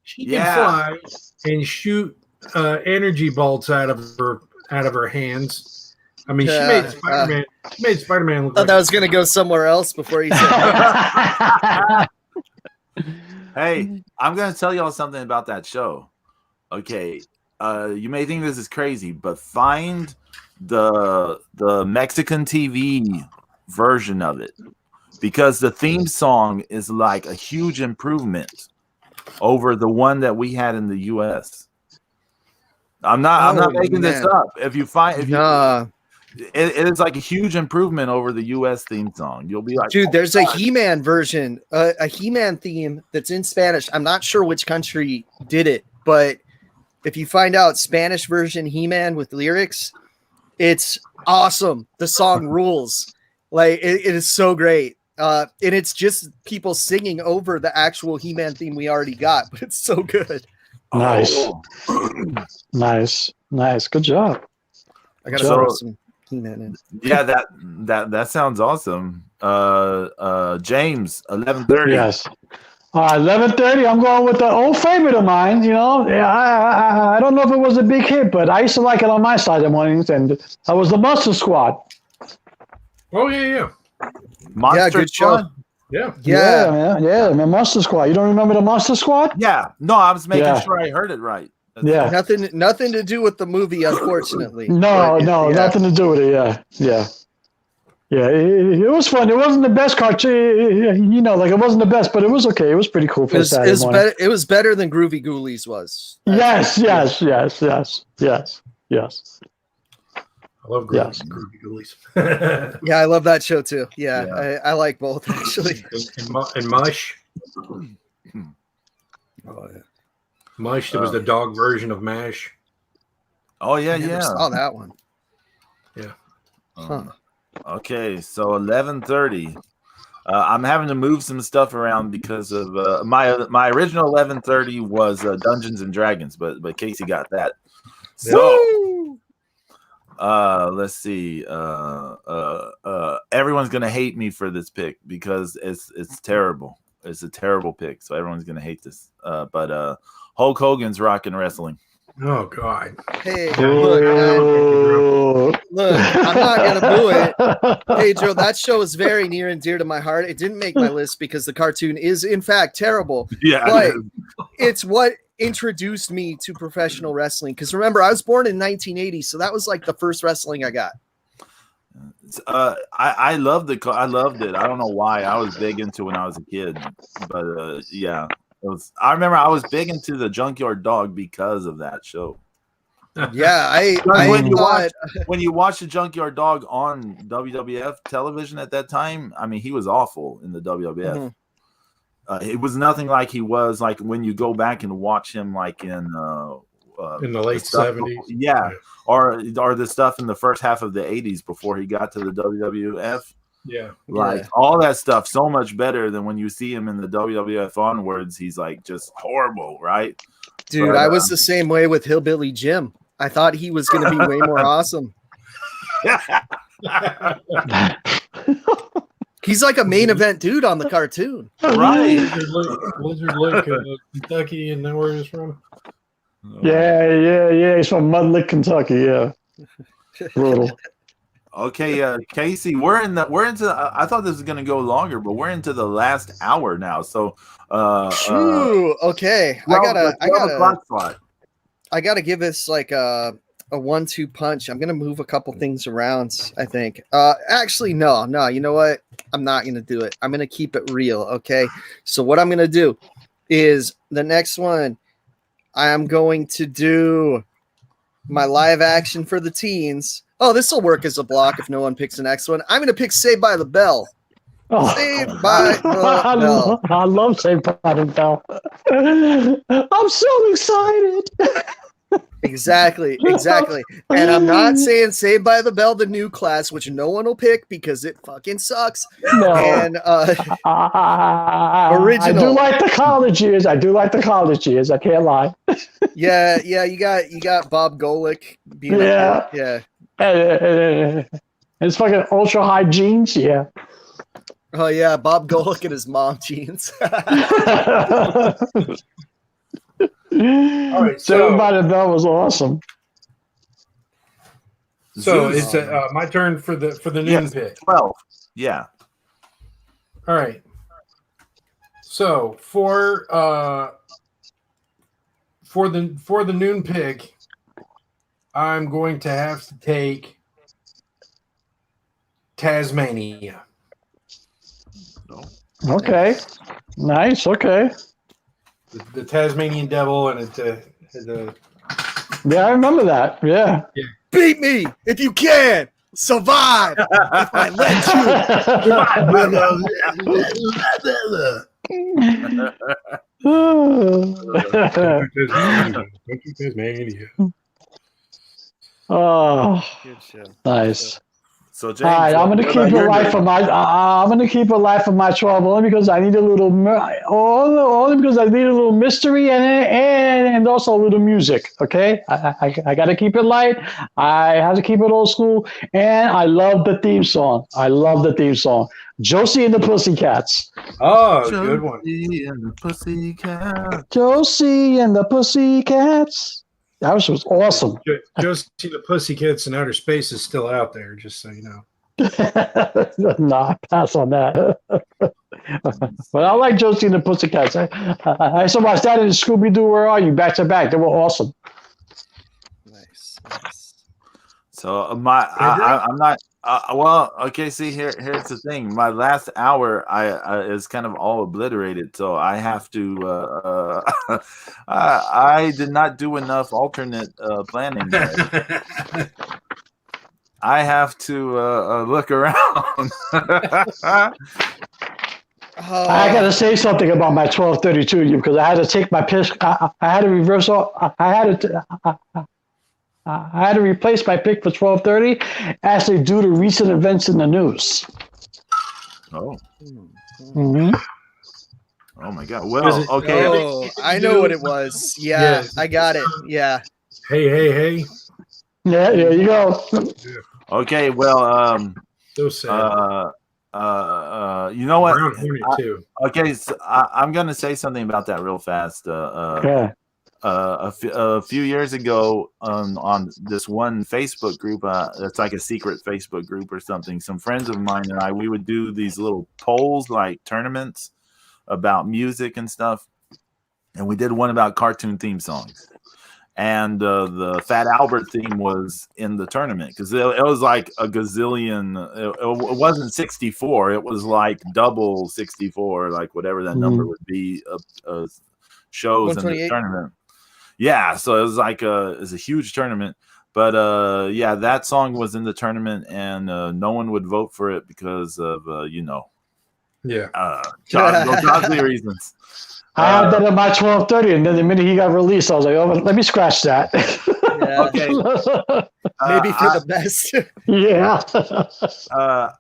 She can fly and shoot energy bolts out of her hands. I mean, she made Spider-Man. She made Spider-Man look. I thought that was going to go somewhere else before you said that. Hey, I'm going to tell y'all something about that show. Okay, you may think this is crazy, but find the Mexican TV version of it, because the theme song is like a huge improvement over the one that we had in the US. I'm not making this up. If you it is like a huge improvement over the US theme song. You'll be like, dude, there's a He-Man version, a He-Man theme that's in Spanish. I'm not sure which country did it, but if you find out Spanish version He-Man with lyrics, it's awesome. The song rules. Like it is so great. And it's just people singing over the actual He-Man theme we already got, but it's so good. Nice. Nice. Good job. I got to throw some He-Man in. Yeah, that sounds awesome. James, 11:30. Yes. 11:30. I'm going with the old favorite of mine. You know, I don't know if it was a big hit, but I used to like it on my Saturday mornings, and that was the Monster Squad. Oh yeah. Monster Squad. Yeah, man, Monster Squad. You don't remember the Monster Squad? Yeah. No, I was making sure I heard it right. Yeah. Nothing to do with the movie, unfortunately. No, nothing to do with it. Yeah. It was fun. It wasn't the best cartoon, it wasn't the best, but it was okay. It was pretty cool for Saturday morning. It was better than Groovy Ghoulies was. Yes. I love Groovy Ghoulies. Yeah, I love that show too. Yeah. I like both actually. And Mush. Oh yeah. Mush. It was the dog version of MASH. Oh yeah, I never saw that one. Yeah. Okay, so 11:30. I'm having to move some stuff around because of my original 11:30 was Dungeons and Dragons, but Casey got that. So let's see. Everyone's gonna hate me for this pick because it's terrible. It's a terrible pick, so everyone's gonna hate this. But Hulk Hogan's Rockin' Wrestling. Oh God! Hey, look, I'm not gonna boo it. Hey, Joe, that show is very near and dear to my heart. It didn't make my list because the cartoon is, in fact, terrible. Yeah, but it's what introduced me to professional wrestling. Because remember, I was born in 1980, so that was like the first wrestling I got. I loved it. I loved it. I don't know why. I was big into it when I was a kid, but yeah. I remember I was big into the Junkyard Dog because of that show. Yeah, when you watch the Junkyard Dog on WWF television at that time, I mean, he was awful in the WWF. It was nothing like he was like when you go back and watch him like in the late 70s. Yeah, or the stuff in the first half of the 80s before he got to the WWF. Yeah, all that stuff so much better than when you see him in the WWF onwards. He's like just horrible, right? Dude, I was the same way with Hillbilly Jim. I thought he was going to be way more awesome. He's like a main event dude on the cartoon, right? Lizard Lake, Kentucky, and then where he's from? Yeah. He's from Mud Lick, Kentucky. Yeah, brutal. Okay, Casey, we're into. I thought this was going to go longer, but we're into the last hour now. So, okay, I gotta give this like a 1-2 punch. I'm gonna move a couple things around. I think. Actually, no. You know what? I'm not gonna do it. I'm gonna keep it real. Okay. So what I'm gonna do is the next one. I am going to do my live action for the teens. Oh, this will work as a block if no one picks the next one. I'm going to pick Saved by the Bell. Saved by the Bell. I love Saved by the Bell. I'm so excited. Exactly. And I'm not saying Saved by the Bell, the new class, which no one will pick because it fucking sucks. No. And original. I do like the college years. I can't lie. Yeah. You got Bob Golick being up there. Yeah. It's fucking ultra high jeans. Yeah. Oh yeah, Bob Golick and his mom jeans. All right, Saved by the Bell was awesome. So it's my turn for the noon pick. 12. Yeah. All right. So for the noon pick, I'm going to have to take Tasmania. Okay. Nice. Okay. The Tasmanian Devil and Yeah, I remember that. Yeah. Beat me if you can. Survive if I let you. Tasmania. Oh, good show. Nice. So James, all right, I'm gonna keep it light for my. I'm gonna keep it light for my 12 only because I need a little. Only because I need a little mystery and also a little music. Okay, I gotta keep it light. I have to keep it old school, and I love the theme song. Josie and the Pussycats. Oh, good one. Josie and the Pussycats. Josie and the Pussycats. That was awesome. Josie the Pussycats in Outer Space is still out there, just so you know. Nah, pass on that. But I like Josie and the Pussycats. I used to watch that in Scooby Doo. Where Are You? Back to back. They were awesome. Nice. So I'm not. Well, okay. See, here's the thing. My last hour, is kind of all obliterated. So I have to. I did not do enough alternate planning. I have to look around. I got to say something about my 1232 because I had to take my pick. I had to reverse all. I had to replace my pick for 1230 actually due to recent events in the news. Oh. Mm-hmm. Oh my God. Well, okay. Oh, I know what it was. Yeah, I got it. Yeah. Hey. Yeah, there you go. Okay. Well. So sad. You know what? Brown Hornet too. Okay, so I'm gonna say something about that real fast. Yeah. A few years ago, on this one Facebook group, it's like a secret Facebook group or something. Some friends of mine and we would do these little polls, like tournaments about music and stuff, and we did one about cartoon theme songs. And the Fat Albert theme was in the tournament because it was like a gazillion. It wasn't 64. It was like double 64, like whatever that number would be. Shows in the tournament. Yeah, so it was like it's a huge tournament. But yeah, that song was in the tournament, and no one would vote for it because of godly reasons. I had that in my 1230, and then the minute he got released, I was like, "Oh, let me scratch that." Yeah. Okay. Maybe for the best. Yeah.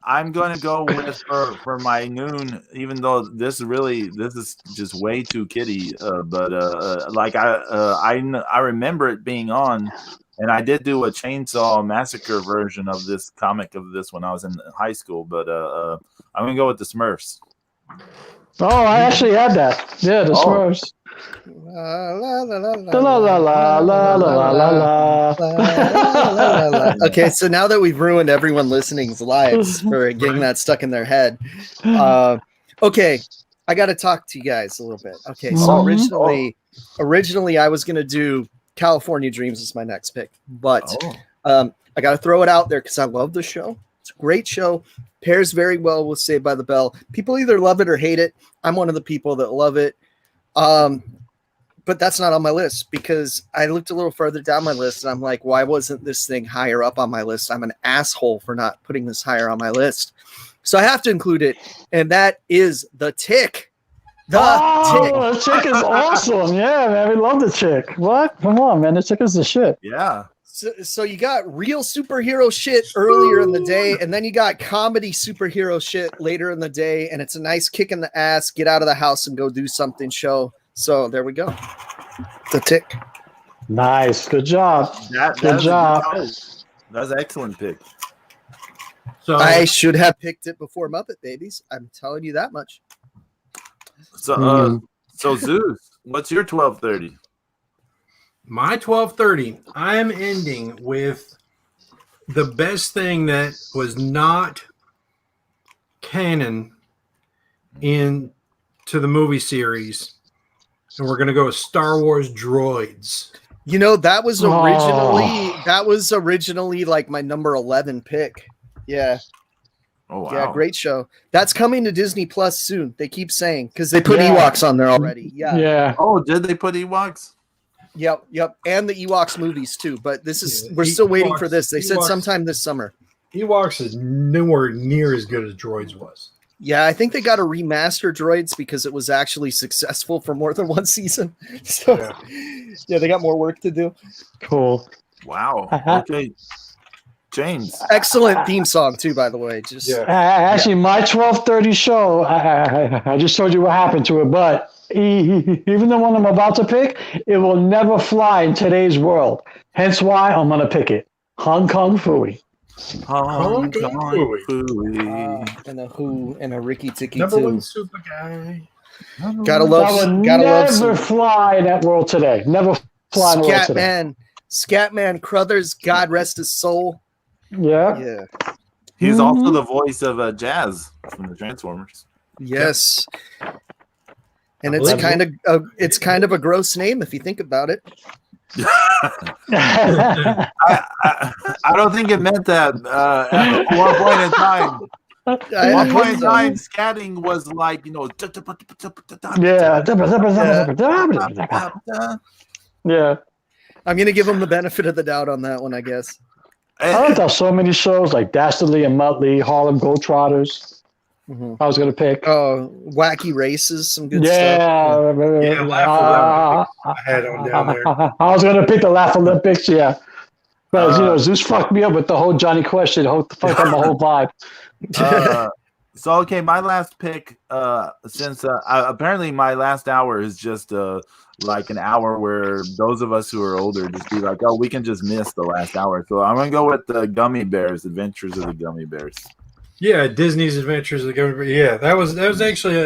I'm going to go with for my noon, even though this is just way too kiddie. Like I remember it being on, and I did do a Chainsaw Massacre version of this comic of this when I was in high school. But I'm going to go with the Smurfs. Oh, I actually had that. Yeah, the Smurfs. Okay, so now that we've ruined everyone listening's lives for getting that stuck in their head, okay, I got to talk to you guys a little bit. Okay, so originally I was gonna do California Dreams as my next pick, but I got to throw it out there because I love the show. It's a great show. Pairs very well with Saved by the Bell. People either love it or hate it. I'm one of the people that love it. But that's not on my list because I looked a little further down my list and I'm like, why wasn't this thing higher up on my list? I'm an asshole for not putting this higher on my list. So I have to include it. And that is The Tick. The Tick is awesome. Yeah, man. We love The Tick. What? Come on, man. The Tick is the shit. Yeah. So you got real superhero shit earlier in the day, and then you got comedy superhero shit later in the day, and it's a nice kick in the ass, get out of the house and go do something show. So there we go. The Tick. Nice. Good job. Good job. That's an excellent pick. So I should have picked it before Muppet Babies. I'm telling you that much. So Zeus, what's your 1230? My 1230, I am ending with the best thing that was not canon into the movie series. And we're going to go with Star Wars Droids. You know, that was originally like my number 11 pick. Yeah. Oh, wow. Yeah, great show. That's coming to Disney Plus soon. They keep saying because they put Ewoks on there already. Yeah. Yeah. Oh, did they put Ewoks? Yep. And the Ewoks movies too. But we're still waiting for this. They said sometime this summer. Ewoks is nowhere near as good as Droids was. Yeah, I think they got to remaster Droids because it was actually successful for more than one season. So yeah, they got more work to do. Cool. Wow. Okay. James. Excellent theme song too, by the way. Actually, my 1230 show, I just told you what happened to it, but even the one I'm about to pick, it will never fly in today's world. Hence why I'm going to pick it. Hong Kong Phooey. Hong Kong Phooey. And a Who and a Ricky Tikki Number too. one super guy. Gotta love. Never fly in that world today. Never fly in the world today. Scatman Crothers, God rest his soul. Yeah. He's also the voice of Jazz from the Transformers. Yes. And it's kind of a gross name if you think about it. I don't think it meant that at one point in time. At one point in time, scatting was like, Yeah. I'm gonna give him the benefit of the doubt on that one, I guess. I looked up so many shows like Dastardly and Muttley, Harlem Globetrotters. Mm-hmm. I was gonna pick. Wacky Races, some good stuff. Yeah, Laugh Olympics I had on down there. I was gonna pick the Laugh Olympics, yeah. But Zeus fucked me up with the whole Johnny Question, fucked up my whole vibe. So okay, my last pick, since apparently my last hour is just like an hour where those of us who are older just be like, oh, we can just miss the last hour. So I'm gonna go with the Gummy Bears, Adventures of the Gummy Bears. Yeah, Disney's Adventures of the Gummy Bears. Yeah, that was actually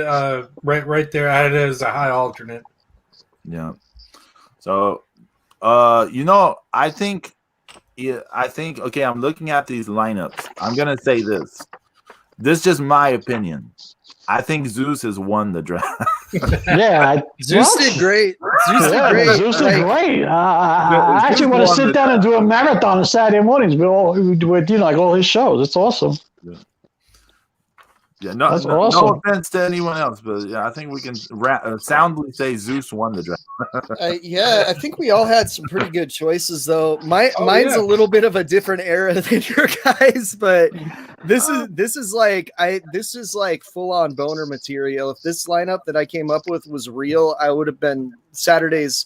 right there. I had it as a high alternate. Yeah. So, I think okay, I'm looking at these lineups. I'm gonna say this. This is just my opinion. I think Zeus has won the draft. Yeah, Zeus did great. Zeus did great. Zeus did great. I actually want to sit down and do a marathon on Saturday mornings with all his shows. It's awesome. Yeah, no offense to anyone else, but yeah, I think we can soundly say Zeus won the draft. I think we all had some pretty good choices, though. Mine's a little bit of a different era than your guys, but this is like full on boner material. If this lineup that I came up with was real, Saturdays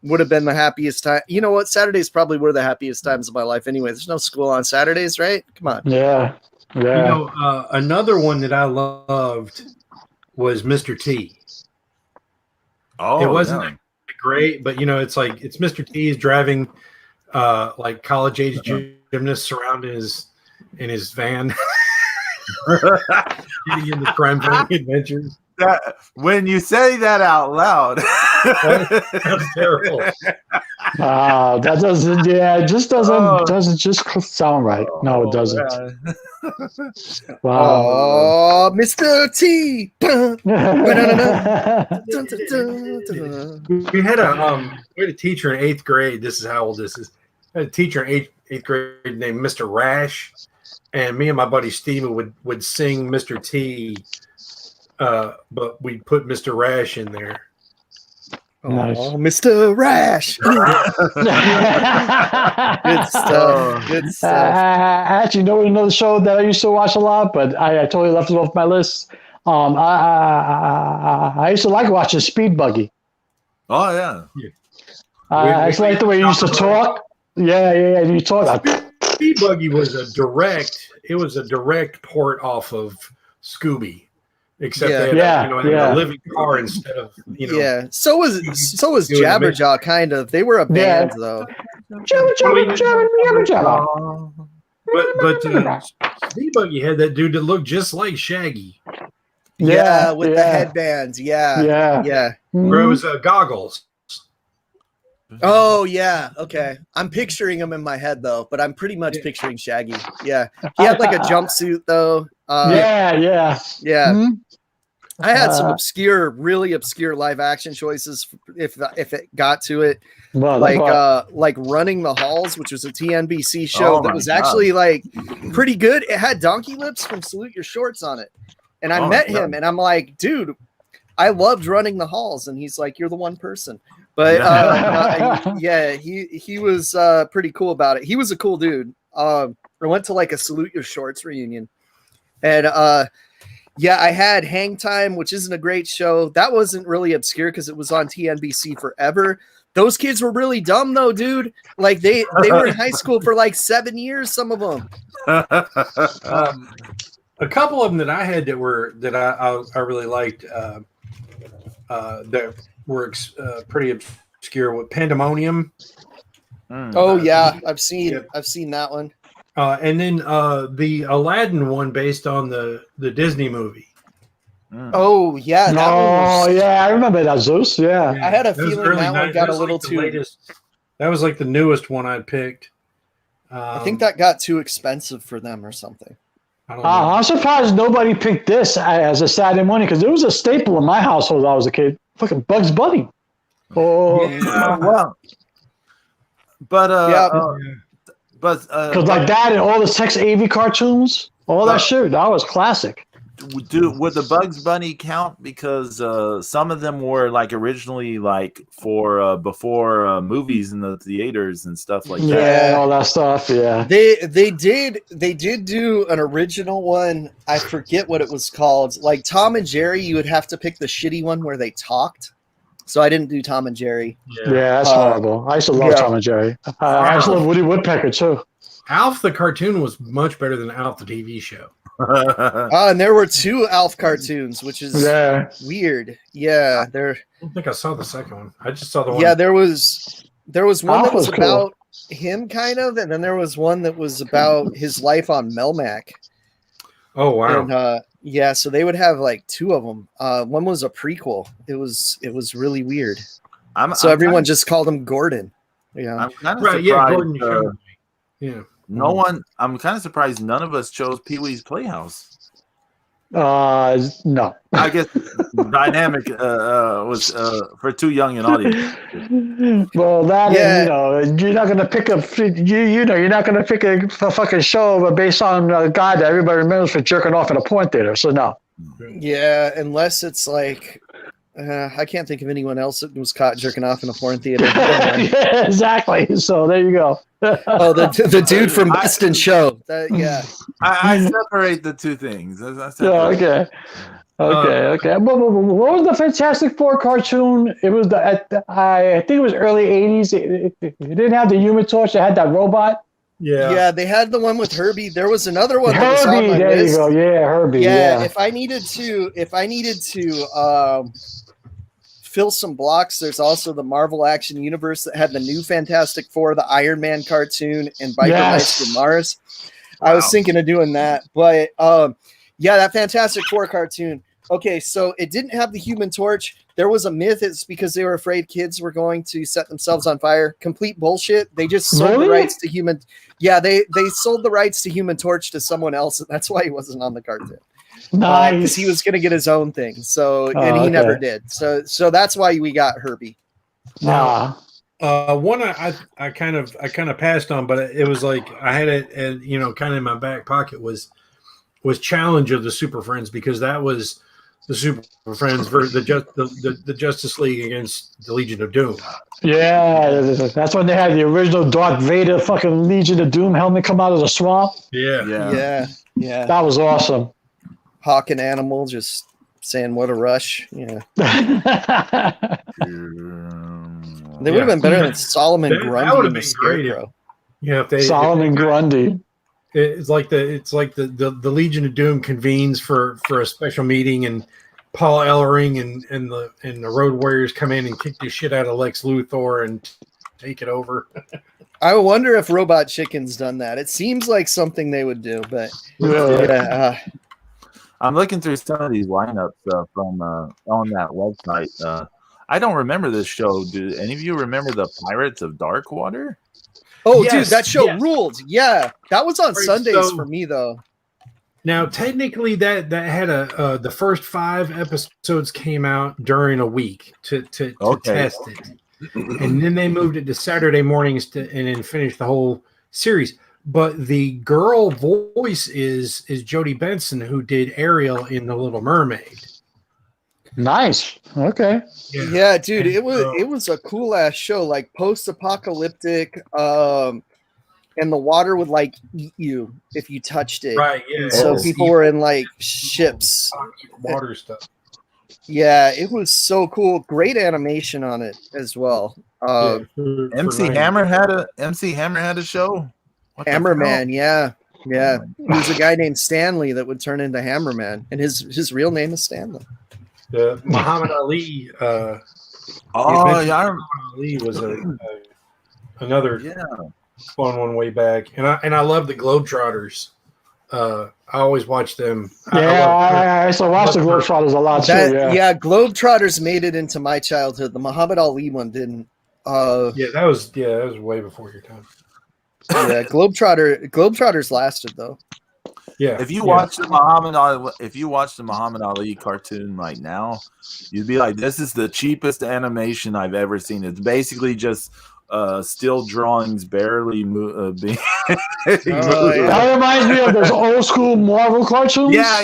would have been the happiest time. You know what? Saturdays probably were the happiest times of my life. Anyway, there's no school on Saturdays, right? Come on. Yeah. Yeah. Another one that I loved was Mr. T. Oh, it wasn't great, but it's like it's Mr. T is driving like college age gymnasts around in his van, getting into crime family adventures. When you say that out loud, that's terrible. That doesn't. Yeah, it just doesn't just sound right. No, it doesn't. Wow. Oh, Mr. T. We had a teacher in 8th grade. This is how old this is. I had a teacher in eighth grade named Mr. Rash, and me and my buddy Steven would sing Mr. T. But we put Mr. Rash in there. Nice. Oh, Mr. Rash. Good stuff. Good stuff. Actually, another show that I used to watch a lot, but I totally left it off my list. I used to like watching Speed Buggy. Oh, yeah. I just like the way you used to talk. Yeah. You talk. Speed Buggy was a direct port off of Scooby. Except they had a living car instead of Yeah. So was Jabberjaw kind of. They were a band though. Jabberjaw. But Speed Buggy had that dude that looked just like Shaggy. Yeah, with the headbands. Yeah. Where it was goggles. Oh yeah, okay. I'm picturing him in my head though, but I'm pretty much picturing Shaggy. Yeah, he had like a jumpsuit though. Yeah. Mm-hmm. I had some really obscure live action choices if it got to it, like Running the Halls, which was a TNBC show that was actually like pretty good. It had Donkey Lips from Salute Your Shorts on it, and I met him, and I'm like, dude, I loved Running the Halls, and he's like, you're the one person. But he was pretty cool about it. He was a cool dude. I went to like a Salute Your Shorts reunion, and I had Hang Time, which isn't a great show. That wasn't really obscure because it was on TNBC forever. Those kids were really dumb though, dude. Like they were in high school for like 7 years, some of them. A couple of them that I had that I really liked that were pretty obscure with Pandemonium. Oh yeah, I've seen that one. And then the Aladdin one based on the Disney movie. Oh yeah. I remember that, Zeus. Yeah. I had a feeling that one got a little too. That was like the newest one I picked. I think that got too expensive for them or something. I don't know. I'm surprised nobody picked this as a Saturday morning because it was a staple in my household when I was a kid. Fucking Bugs Bunny. Oh, Yeah. Well, but because like that and all the Tex Avery cartoons, all that shit, that was classic. would the Bugs Bunny count because some of them were like originally like for before movies in the theaters and stuff like that. Yeah, all that stuff. Yeah, They did do an original one. I forget what it was called. Like Tom and Jerry, you would have to pick the shitty one where they talked. So I didn't do Tom and Jerry. Yeah, that's horrible. I used to love Tom and Jerry. I used to love Woody Woodpecker too. Alf the cartoon was much better than Alf the TV show. And there were 2 Alf cartoons, which is weird. Yeah, I don't think I saw the second one. I just saw the one. Yeah, there was one Alf that was was cool. about him, kind of, and then there was one that was about his life on Melmac. Oh wow! And yeah, so they would have like 2 of them. One was a prequel. It was really weird. Everyone just called him Gordon. Yeah, I'm kind of Right, surprised. yeah, Gordon Shumway. Yeah. No one. I'm kind of surprised none of us chose Pee Wee's Playhouse. No. I guess dynamic was for too young an audience. Well, that and, you're not gonna pick you're not gonna pick a fucking show based on a guy that everybody remembers for jerking off in a porn theater. So no. Yeah, unless it's like I can't think of anyone else that was caught jerking off in a porn theater. Yeah, exactly. So there you go. Oh, the dude from Best in Show. Yeah. I separate the two things. Okay. What was the Fantastic Four cartoon? It was I think it was early '80s. It didn't have the Human Torch. It had that robot. Yeah, they had the one with Herbie. There was another one. Herbie, that was on my there list. you go. Yeah, Herbie. Yeah, if I needed to fill some blocks, there's also the Marvel Action Universe that had the new Fantastic Four, the Iron Man cartoon, and Biker Mice from Mars. Wow. I was thinking of doing that, but yeah, that Fantastic Four cartoon. Okay, so it didn't have the Human Torch. There was a myth. It's because they were afraid kids were going to set themselves on fire. Complete bullshit. They just sold the rights to Human. Yeah, they sold the rights to Human Torch to someone else. And that's why he wasn't on the cartoon. Nice. Because he was going to get his own thing. So and he never did. So that's why we got Herbie. One I kind of passed on, but it was like I had it, kind of in my back pocket was Challenge of the Super Friends, because that was the Super Friends versus the Justice League against the Legion of Doom. Yeah, that's when they had the original Darth Vader fucking Legion of Doom helmet come out of the swamp. Yeah. That was awesome. Hawk and Animal just saying what a rush. Yeah. They would have been better than Solomon Grundy and the Scarecrow. Yeah, Solomon Grundy. It's like the Legion of Doom convenes for a special meeting, and Paul Ellering and the Road Warriors come in and kick the shit out of Lex Luthor and take it over. I wonder if Robot Chicken's done that. It seems like something they would do, but I'm looking through some of these lineups from on that website. I don't remember this show. Do any of you remember the Pirates of Darkwater? Oh, yes, dude, that show ruled. Yeah, that was on Sundays for me, though. Now, technically, that had the first 5 episodes came out during a week to test it, and then they moved it to Saturday mornings and then finished the whole series. But the girl voice is Jodie Benson, who did Ariel in The Little Mermaid. Nice. Okay. Yeah, dude, it was a cool ass show, like post-apocalyptic, and the water would like eat you if you touched it. Right. Yeah. And so people were in like ships, water stuff. Yeah, it was so cool. Great animation on it as well. MC Hammer had a show. Hammerman, yeah. He was a guy named Stanley that would turn into Hammerman, and his real name is Stanley. Muhammad Ali. Ali was another fun one way back, and I love the Globetrotters. I always watch them. I used to watch the Globetrotters a lot too. Globetrotters made it into my childhood. The Muhammad Ali one didn't. That was way before your time. Yeah, Globetrotters lasted though. Yeah. If you watch the Muhammad Ali cartoon like now, you'd be like, "This is the cheapest animation I've ever seen." It's basically just still drawings, barely being. That reminds me of those old school Marvel cartoons. Yeah.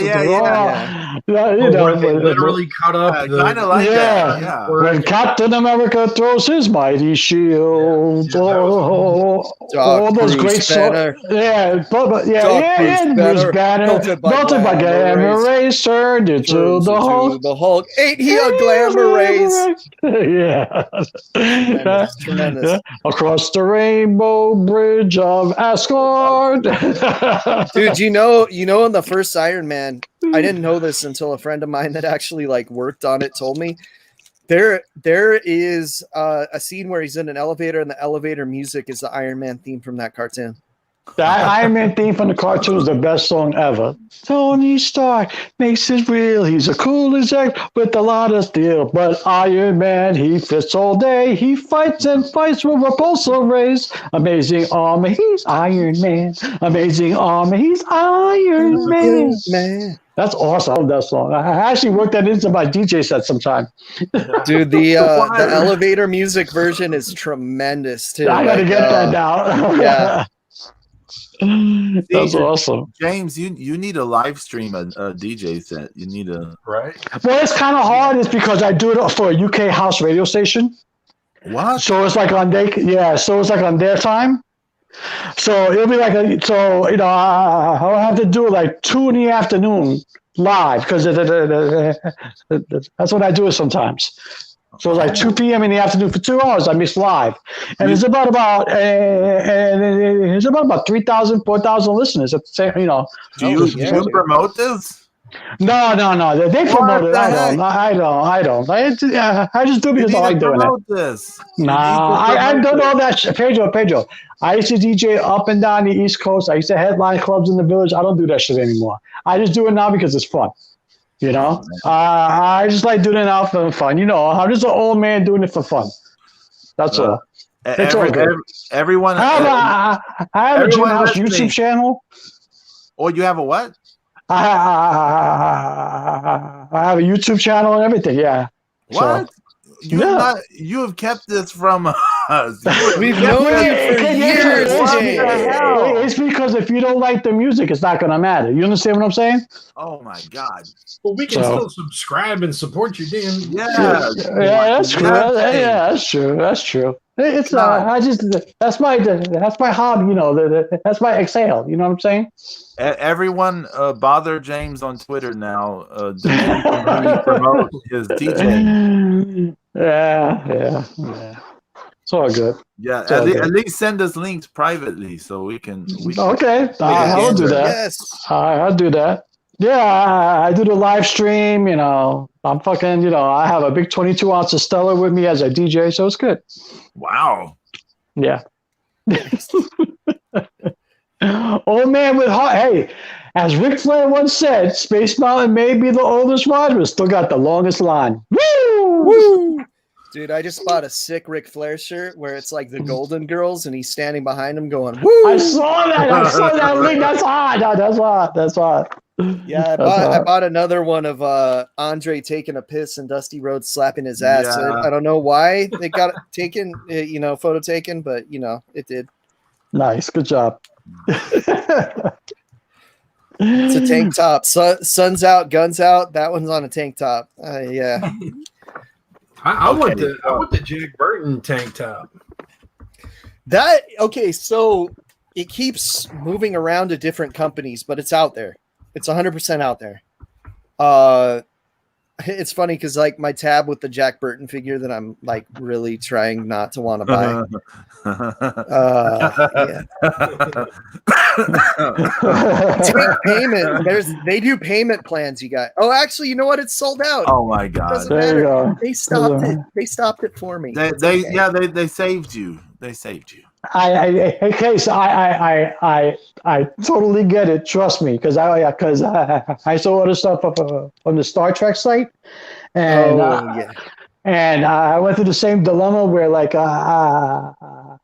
You know, where they literally cut up kind of like that. Yeah. When Captain America throws his mighty shield, all those great songs. Yeah, Bruce Banner, melted by gamma rays, turned into the Hulk. Ain't he a glamour rays? Yeah, tremendous. Across the rainbow bridge of Asgard. Dude, you know, in the first Iron Man, I didn't know this until a friend of mine that actually like worked on it told me. There is a scene where he's in an elevator, and the elevator music is the Iron Man theme from that cartoon. That Iron Man theme from the cartoon is the best song ever. Tony Stark makes it real. He's a cool exec with a lot of steel. But Iron Man, he fits all day. He fights and fights with repulsor rays. Amazing armor, he's Iron Man. Amazing armor, he's Iron Man. That's awesome. I love that song. I actually worked that into my DJ set sometime. Dude, the elevator music version is tremendous too. I gotta get that now. Yeah. That's awesome. James, you need a live stream a DJ set. You need a right. Well, it's kind of hard. It's because I do it for a UK house radio station. What? So it's like on their time. So it'll be like I'll have to do it like 2 in the afternoon live because that's what I do it sometimes. So it's like 2 p.m. in the afternoon for 2 hours. I miss live, and it's about 3,000, 4,000 listeners at the same. Do you promote this? No. They promote it. I don't. I just do it because I like doing it. This. I don't know that. Pedro. I used to DJ up and down the East Coast. I used to headline clubs in the village. I don't do that shit anymore. I just do it now because it's fun. I just like doing it now for fun. I'm just an old man doing it for fun. That's all. It's all good. Everyone. I have a Jim House YouTube channel. Oh, you have a what? I have a YouTube channel and everything. Yeah. What? You have kept this from us. We've known you for years. It's because if you don't like the music, it's not going to matter. You understand what I'm saying? Oh my God. Well, we can still subscribe and support your damn. Yeah, that's true. That's true. It's that's my hobby. That's my exhale. You know what I'm saying? Everyone bother James on Twitter now. Promote his DJ. Yeah. It's all good. Yeah, at least send us links privately so we can. Okay, I'll do that. Yes, I'll do that. Yeah, I do the live stream. I'm fucking. I have a big 22 ounce of Stella with me as a DJ, so it's good. Wow. Yeah. Old man with heart. Hey, as Ric Flair once said, Space Mountain may be the oldest ride, but still got the longest line. Woo! Dude, I just bought a sick Ric Flair shirt where it's like the Golden Girls, and he's standing behind him going, "Woo!" I saw that link. That's hot. That's hot. Yeah, I bought another one of Andre taking a piss and Dusty Rhodes slapping his ass. Yeah. I don't know why it got taken, photo taken, but it did. Nice, good job. It's a tank top. Sun's out, guns out. That one's on a tank top. Yeah. I want the Jack Burton tank top. So it keeps moving around to different companies, but it's out there. It's 100% out there. It's funny because like my tab with the Jack Burton figure that I'm like really trying not to want to buy. Take payment. They do payment plans. You got. Oh, actually, you know what? It's sold out. Oh my God! There you go. They stopped it. They stopped it for me. They saved you. They saved you. I totally get it. Trust me, because I saw other stuff on the Star Trek site, and and I went through the same dilemma where like I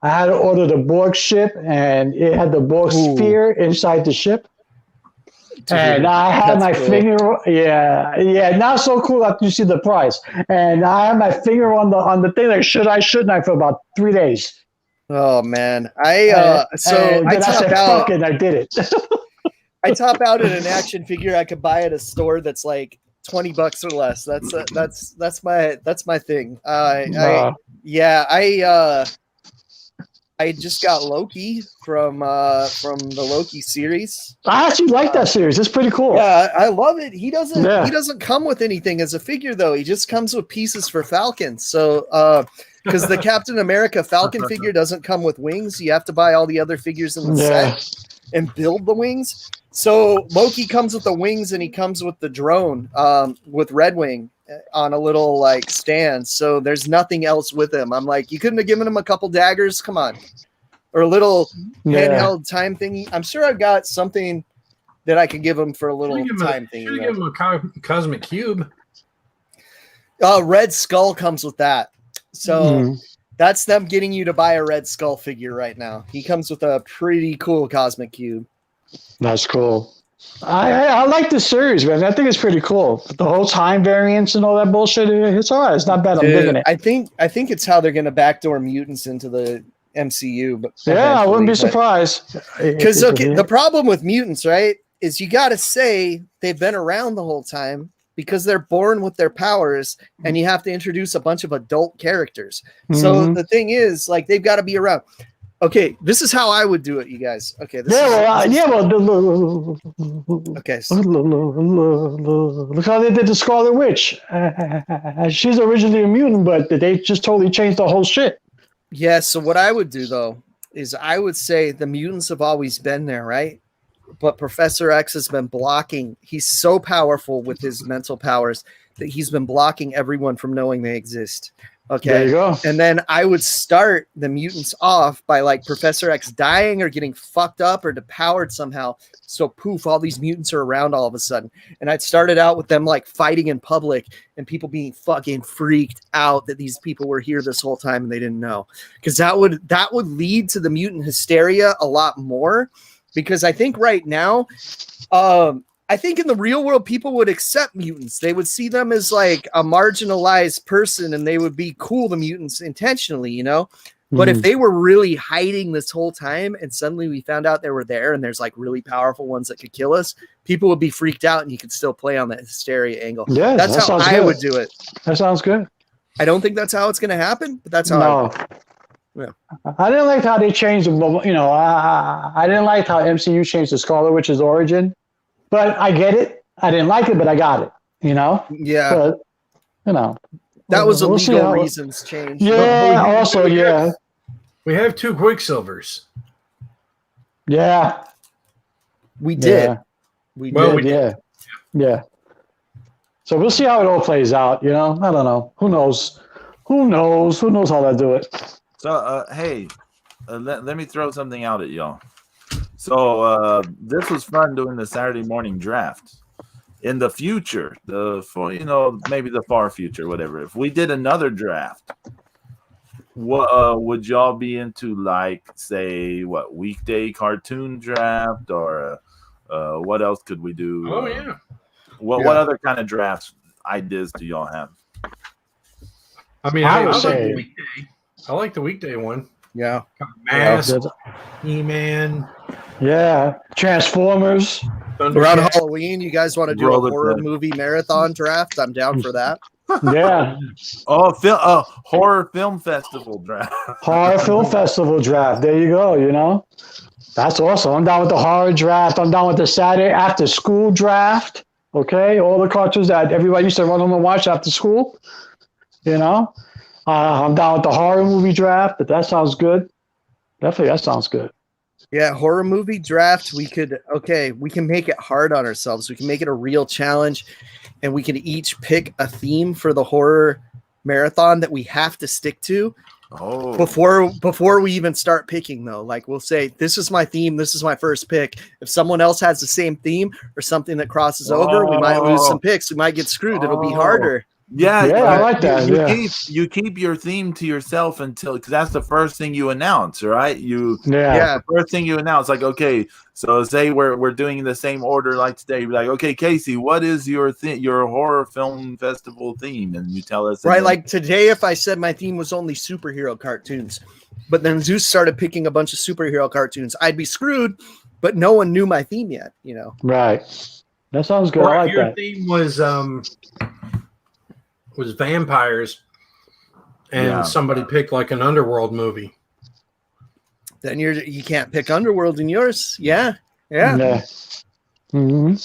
had to order the Borg ship, and it had the Borg sphere inside the ship. And I had my finger, not so cool after you see the price. And I had my finger on the thing, like shouldn't I, for about 3 days. Oh man, I said, fuck it, I did it. I top out at an action figure I could buy at a store that's like $20 or less. That's my thing. I just got Loki from the Loki series. I actually like that series. It's pretty cool. Yeah, I love it. He doesn't come with anything as a figure though. He just comes with pieces for Falcon. So because the Captain America Falcon figure doesn't come with wings, you have to buy all the other figures in the set and build the wings. So Loki comes with the wings, and he comes with the drone with Red Wing on a little like stand. So there's nothing else with him. I'm like, you couldn't have given him a couple daggers? Come on. Or a little handheld time thingy. I'm sure I've got something that I could give him for a little time thingy. Should give him a cosmic cube. Red Skull comes with that. So that's them getting you to buy a Red Skull figure right now. He comes with a pretty cool cosmic cube. That's cool. I like the series, man. I think it's pretty cool. The whole time variance and all that bullshit. It's all right. It's not bad. I'm digging it. I think it's how they're going to backdoor mutants into the MCU. But I wouldn't be surprised. Because the problem with mutants, right, is you got to say they've been around the whole time because they're born with their powers, and you have to introduce a bunch of adult characters. So the thing is, like, they've got to be around. Okay, this is how I would do it, you guys. Okay. Okay. So. Look how they did the Scarlet Witch. She's originally a mutant, but they just totally changed the whole shit. Yeah. So what I would do though is I would say the mutants have always been there, right? But Professor X has been blocking. He's so powerful with his mental powers that he's been blocking everyone from knowing they exist. Okay. There you go. And then I would start the mutants off by like Professor X dying or getting fucked up or depowered somehow. So poof, all these mutants are around all of a sudden. And I'd start it out with them like fighting in public and people being fucking freaked out that these people were here this whole time and they didn't know. Because that would lead to the mutant hysteria a lot more. Because I think right now, I think in the real world, people would accept mutants. They would see them as like a marginalized person and they would be cool to mutants intentionally, you know? But if they were really hiding this whole time and suddenly we found out they were there and there's like really powerful ones that could kill us, people would be freaked out and you could still play on that hysteria angle. Yeah, that's how I would do it. That sounds good. I don't think that's how it's going to happen, but that's how I would. Yeah. I didn't like how they changed, I didn't like how MCU changed the Scarlet Witch's origin. But I get it. I didn't like it, but I got it. You know? Yeah. But, that was a legal reasons change. Yeah, also, yeah. We have 2 Quicksilvers. Yeah. We did. We did. Yeah. So we'll see how it all plays out, you know? I don't know. Who knows? Who knows how they do it? So, hey, let me throw something out at y'all. So this was fun doing the Saturday morning draft. In the future, maybe the far future, whatever. If we did another draft, what would y'all be into? Like, say, weekday cartoon draft, or what else could we do? Oh yeah. What other kind of drafts ideas do y'all have? I mean, I like the weekday. I like the weekday one. Yeah. Mask, He-Man. Yeah. Transformers. Around Halloween, you guys want to do a horror movie marathon draft? I'm down for that. Yeah. Horror film festival draft. Horror film festival draft. There you go, you know. That's awesome. I'm down with the horror draft. I'm down with the Saturday after school draft. Okay. All the cartoons that everybody used to run home and watch after school. You know. I'm down with the horror movie draft. That sounds good. Definitely, that sounds good. Yeah, horror movie draft. We can make it hard on ourselves. We can make it a real challenge, and we can each pick a theme for the horror marathon that we have to stick to. Oh. Before we even start picking, though, like we'll say, this is my theme. This is my first pick. If someone else has the same theme or something that crosses over, we might lose some picks. We might get screwed. It'll be harder. Yeah, I like that. You keep your theme to yourself until, because that's the first thing you announce, right? The first thing you announce, like, okay, so say we're doing the same order like today. Like, okay, Casey, what is your horror film festival theme? And you tell us. Right, like today, if I said my theme was only superhero cartoons, but then Zeus started picking a bunch of superhero cartoons, I'd be screwed. But no one knew my theme yet, you know. Right. That sounds good. Or I like if your that. theme was vampires, and somebody picked like an underworld movie, then you can't pick underworld in yours. Yeah. Mm-hmm.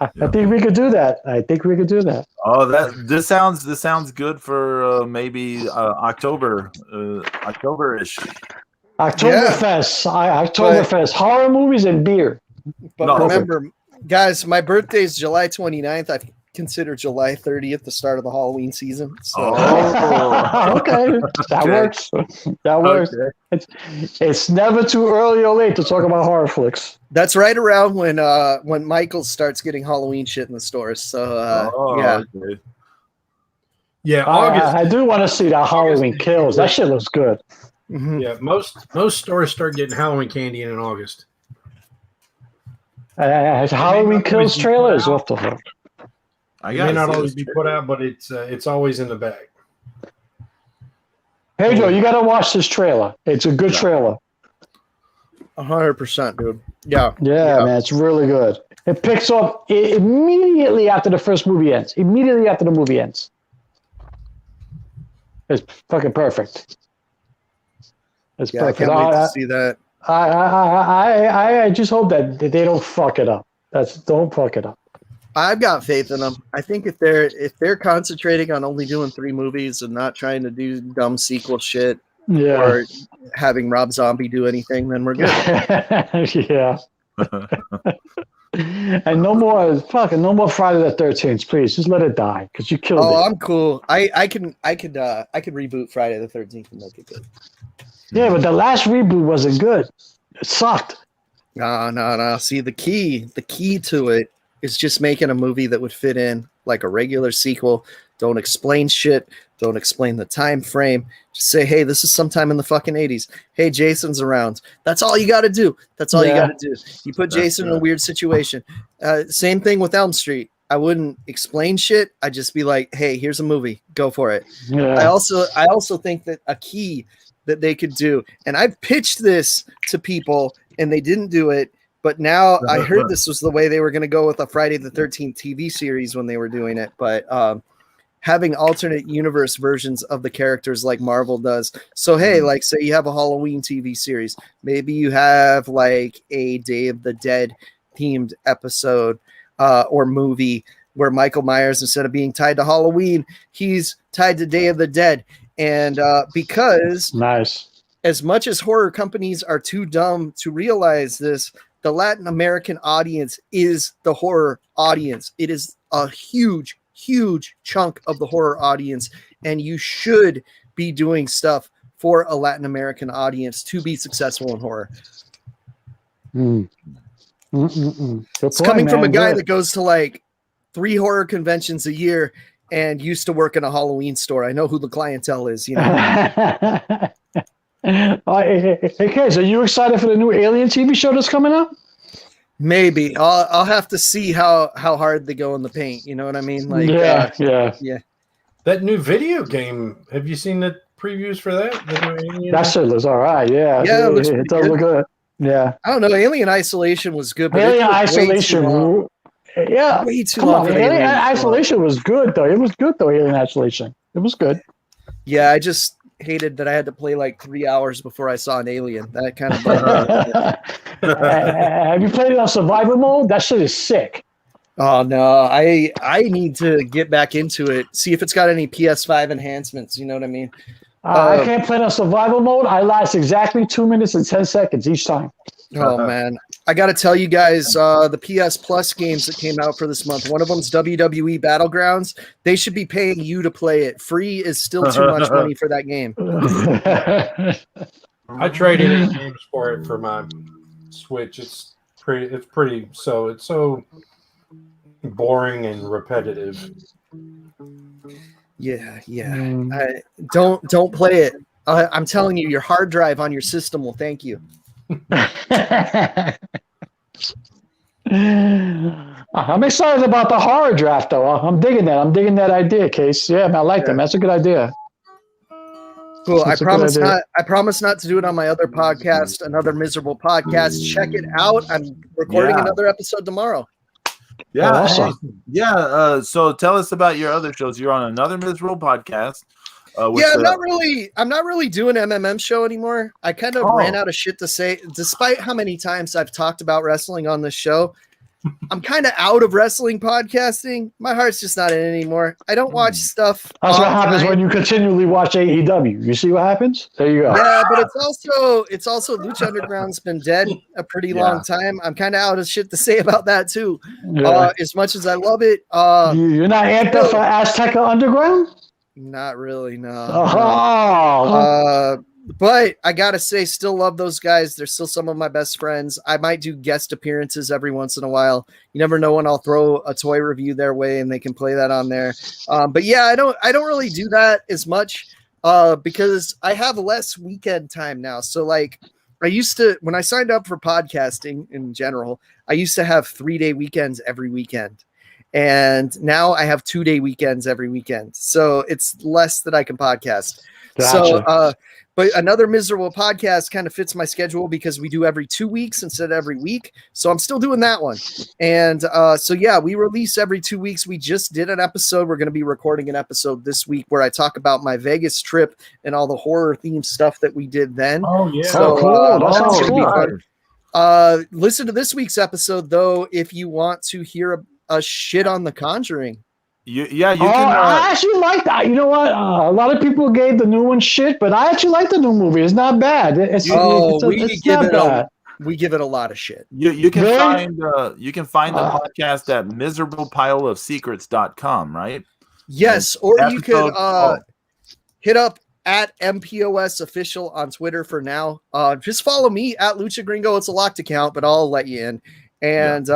I think we could do that. Oh, this sounds good for maybe October, October-ish. Oktoberfest, Oktoberfest, horror movies and beer. But remember, guys, my birthday is July 29th. I consider July 30th the start of the Halloween season. So. Okay, that works. That works. Okay. It's never too early or late to talk about horror flicks. That's right around when Michael starts getting Halloween shit in the stores. So Okay. Yeah, August. I do want to see that Halloween Kills. That shit looks good. Mm-hmm. Yeah, most stores start getting Halloween candy in August. Halloween Kills trailers off the hook. It may not always be put out, but it's always in the bag. Pedro, you got to watch this trailer. It's a good trailer. 100%, dude. Yeah, man, it's really good. It picks up immediately after the first movie ends. Immediately after the movie ends. It's fucking perfect. It's perfect. I can't wait to see that. I just hope that they don't fuck it up. Don't fuck it up. I've got faith in them. I think if they're concentrating on only doing 3 movies and not trying to do dumb sequel shit or having Rob Zombie do anything, then we're good. Yeah. And no more Friday the 13th, please. Just let it die because you killed it. Oh, I'm cool. I could reboot Friday the 13th and make it good. Yeah, but the last reboot wasn't good. It sucked. No. See, the key to it is just making a movie that would fit in like a regular sequel. Don't explain shit. Don't explain the time frame. Just say, hey, this is sometime in the fucking 80s. Hey, Jason's around. That's all you got to do. That's all you got to do. You put Jason in a weird situation. Same thing with Elm Street. I wouldn't explain shit. I'd just be like, hey, here's a movie. Go for it. Yeah. I also think that a key that they could do, and I've pitched this to people and they didn't do it, but now I heard this was the way they were going to go with a Friday the 13th TV series when they were doing it, but having alternate universe versions of the characters like Marvel does. So, hey, like say you have a Halloween TV series, maybe you have like a Day of the Dead themed episode or movie where Michael Myers, instead of being tied to Halloween, he's tied to Day of the Dead. And because as much as horror companies are too dumb to realize this, the Latin American audience is the horror audience. It is a huge chunk of the horror audience, and you should be doing stuff for a Latin American audience to be successful in horror. It's coming from a guy that goes to like 3 horror conventions a year and used to work in a Halloween store. I know who the clientele is, you know. Okay, so you excited for the new Alien TV show that's coming out? Maybe. I'll have to see how hard they go in the paint. You know what I mean? Like, yeah. That new video game. Have you seen the previews for that? That shit looks all right. Yeah. Yeah, it does look good. Yeah. I don't know. Alien Isolation was good. But Alien Isolation. Yeah. Way too long. Alien Isolation was good though. It was good though. Alien Isolation. It was good. Yeah, I just hated that I had to play like 3 hours before I saw an alien. That kind of Have you played it on survival mode? That shit is sick. Oh no, I need to get back into it. See if it's got any PS5 enhancements. You know what I mean? I can't play it on survival mode. I last exactly 2 minutes and 10 seconds each time. Oh man, I got to tell you guys, the PS Plus games that came out for this month. One of them's WWE Battlegrounds. They should be paying you to play it. Free is still too much money for that game. I traded in games for it for my Switch. It's pretty. So it's so boring and repetitive. Yeah. Mm. Don't play it. I'm telling you, your hard drive on your system will thank you. I'm excited about the horror draft, though. I'm digging that. I'm digging that idea, Case. Yeah, man, I like them. That's a good idea. Cool. That's a good idea. I promise not to do it on my other podcast, Another Miserable Podcast. Check it out. I'm recording another episode tomorrow. Yeah, awesome. So tell us about your other shows. You're on Another Miserable Podcast. I'm not really doing MMM show anymore. I kind of ran out of shit to say. Despite how many times I've talked about wrestling on this show, I'm kind of out of wrestling podcasting. My heart's just not in it anymore. I don't watch stuff. That's what happens when you continually watch AEW. You see what happens? There you go. Yeah, but it's also Lucha Underground's been dead a pretty long time. I'm kind of out of shit to say about that too. Yeah. As much as I love it, You're not amped up for Azteca Underground? Not really, no. Oh. But I gotta say, still love those guys. They're still some of my best friends. I might do guest appearances every once in a while. You never know when I'll throw a toy review their way and they can play that on there. But yeah, I don't really do that as much because I have less weekend time now. So like I used to, when I signed up for podcasting in general, I used to have 3-day weekends every weekend. And now I have 2-day weekends every weekend. So it's less that I can podcast. Gotcha. So, but Another Miserable Podcast kind of fits my schedule because we do every 2 weeks instead of every week. So I'm still doing that one. And so, yeah, we release every 2 weeks. We just did an episode. We're going to be recording an episode this week where I talk about my Vegas trip and all the horror themed stuff that we did then. Oh, yeah. So, cool. That sounds gonna be cool. fun. Listen to this week's episode, though, if you want to hear a shit on The Conjuring. You can. I actually like that. You know what? A lot of people gave the new one shit, but I actually like the new movie. It's not bad. It's not bad. We give it a lot of shit. You can find the podcast at miserablepileofsecrets.com, right? Yes, or you could hit up at MPOS official on Twitter for now. Just follow me at Lucha Gringo. It's a locked account, but I'll let you in. And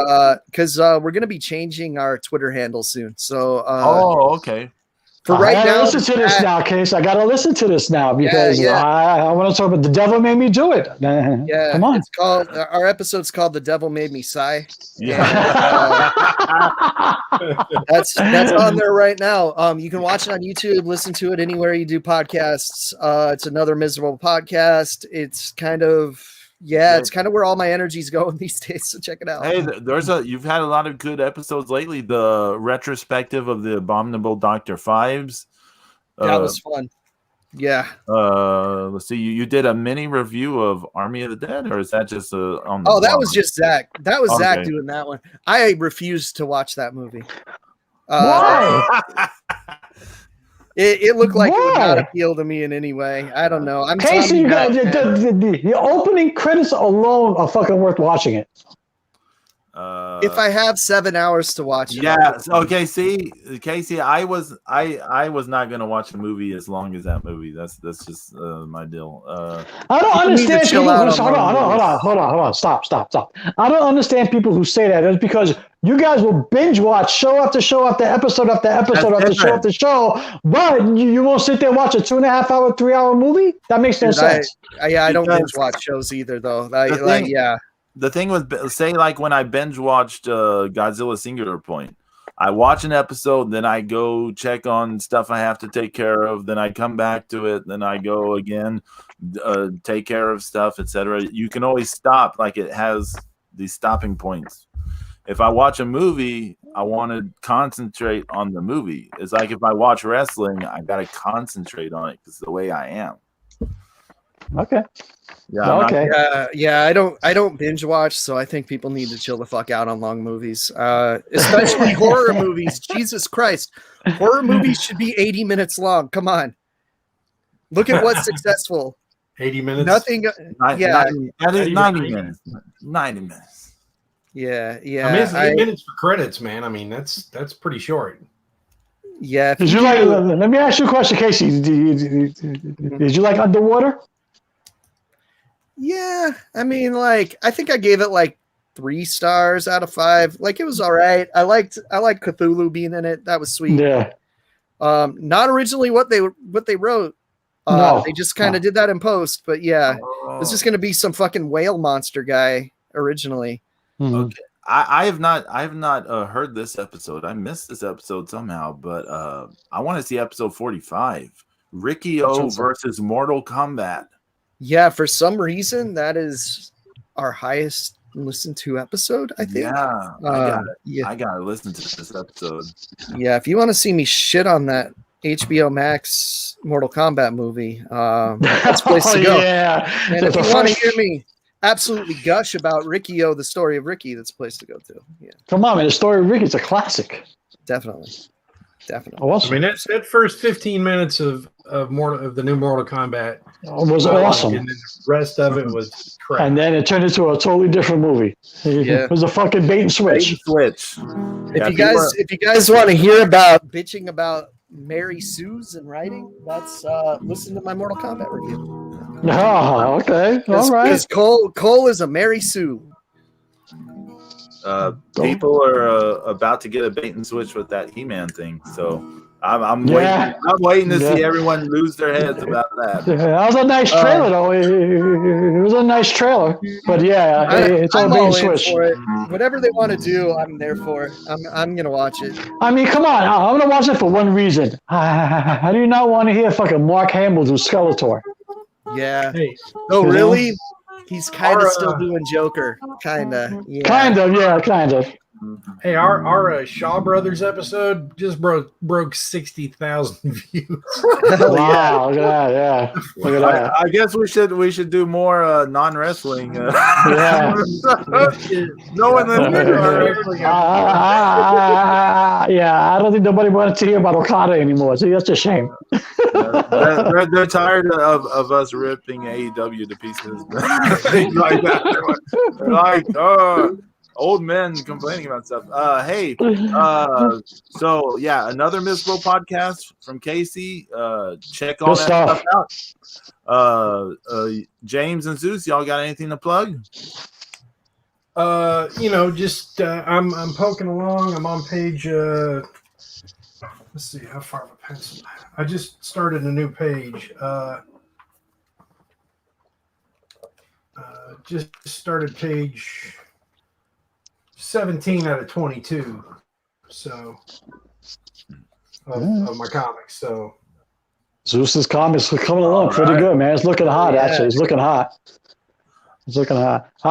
because we're going to be changing our Twitter handle soon. So okay. For right now, listen to this now, Case. I gotta listen to this now because I want to talk about The Devil Made Me Do It. Yeah, come on. It's called our episode's called The Devil Made Me Sigh. Yeah, that's on there right now. You can watch it on YouTube, listen to it anywhere you do podcasts. It's Another Miserable Podcast. It's kind of it's kind of where all my energy's going these days. So check it out. Hey, you've had a lot of good episodes lately. The retrospective of the Abominable Dr. Fives. That was fun. Yeah. Let's see. You did a mini review of Army of the Dead, or is that just on the that blog? was just Zach. That was Zach doing that one. I refused to watch that movie. Why? It looked like it would not appeal to me in any way. I don't know. I'm Casey, you got the opening credits alone are fucking worth watching it. If I have 7 hours to watch it. Yeah. Okay. See, Casey, I was not gonna watch the movie as long as that movie. That's just my deal. I don't understand people who hold on. Stop. I don't understand people who say that. It's because you guys will binge watch show after show after episode after episode after show after show, but you won't sit there and watch a 2.5 hour, 3 hour movie. That makes no sense. I don't binge watch shows either, though. The thing with, say, like when I binge watched Godzilla Singular Point, I watch an episode, then I go check on stuff I have to take care of, then I come back to it, then I go again, take care of stuff, etc. You can always stop, like it has these stopping points. If I watch a movie, I want to concentrate on the movie. It's like if I watch wrestling, I got to concentrate on it because the way I am. Okay. Yeah. Okay. I don't binge watch, so I think people need to chill the fuck out on long movies, especially horror movies. Jesus Christ, horror movies should be 80 minutes long. Come on, look at what's successful. 80 minutes. Nothing. 90 minutes. 90 minutes. Yeah. I mean, it's 8 minutes for credits, man. I mean, that's pretty short. Yeah. Did you like? Let me ask you a question, Casey. Did you like Underwater? Yeah, I mean, like, I think I gave it like 3 stars out of 5. Like, it was all right. I liked Cthulhu being in it. That was sweet. Yeah. Not originally what they wrote. No, they just kind of did that in post. But yeah, it's just going to be some fucking whale monster guy originally. Okay. I have not heard this episode. I missed this episode somehow, but I want to see episode 45. Ricky O versus Mortal Kombat. Yeah, for some reason that is our highest listened to episode, I think. Yeah, I gotta listen to this episode. Yeah, if you want to see me shit on that HBO Max Mortal Kombat movie, that's the place to go. Yeah. And if you want to hear me absolutely gush about Ricky O, the story of Ricky, that's a place to go to. Yeah. Come on, man. The story of Ricky's a classic. Definitely. Awesome. I mean, that first 15 minutes of the new Mortal Kombat was awesome. And then the rest of it was crap. And then it turned into a totally different movie. Yeah. It was a fucking bait and switch. If you guys want to hear about bitching about Mary Sue's and writing, that's listen to my Mortal Kombat review. Oh, okay. All right. Because Cole is a Mary Sue. People are about to get a bait and switch with that He-Man thing, so I'm waiting to see everyone lose their heads about that. Yeah, that was a nice trailer, though. It was a nice trailer, but yeah, it's all bait and switch. For it. Whatever they want to do, I'm there for. I'm gonna watch it. I mean, come on, I'm gonna watch it for one reason. How do you not want to hear fucking Mark Hamill do Skeletor? Yeah. Hey, oh, really? He's kind of still doing Joker. Kind of. Yeah. Kind of. Hey, our Shaw Brothers episode just broke 60,000 views. Wow! Look at that! I guess we should do more non-wrestling. Yeah. No one wrestling. Yeah, I don't think nobody wanted to hear about Okada anymore. So that's a shame. They're tired of us ripping AEW to pieces. Things like that. They're like, old men complaining about stuff. Hey, so yeah, another Misflow podcast from Casey. Check all that stuff out. James and Zeus, y'all got anything to plug? Just I'm poking along. I'm on page. Let's see how far of a pencil. I just started a new page. Just started page 17 out of 22. So of my comics. So Zeus's comics are coming along pretty good, man. It's looking hot, actually. It's looking hot. I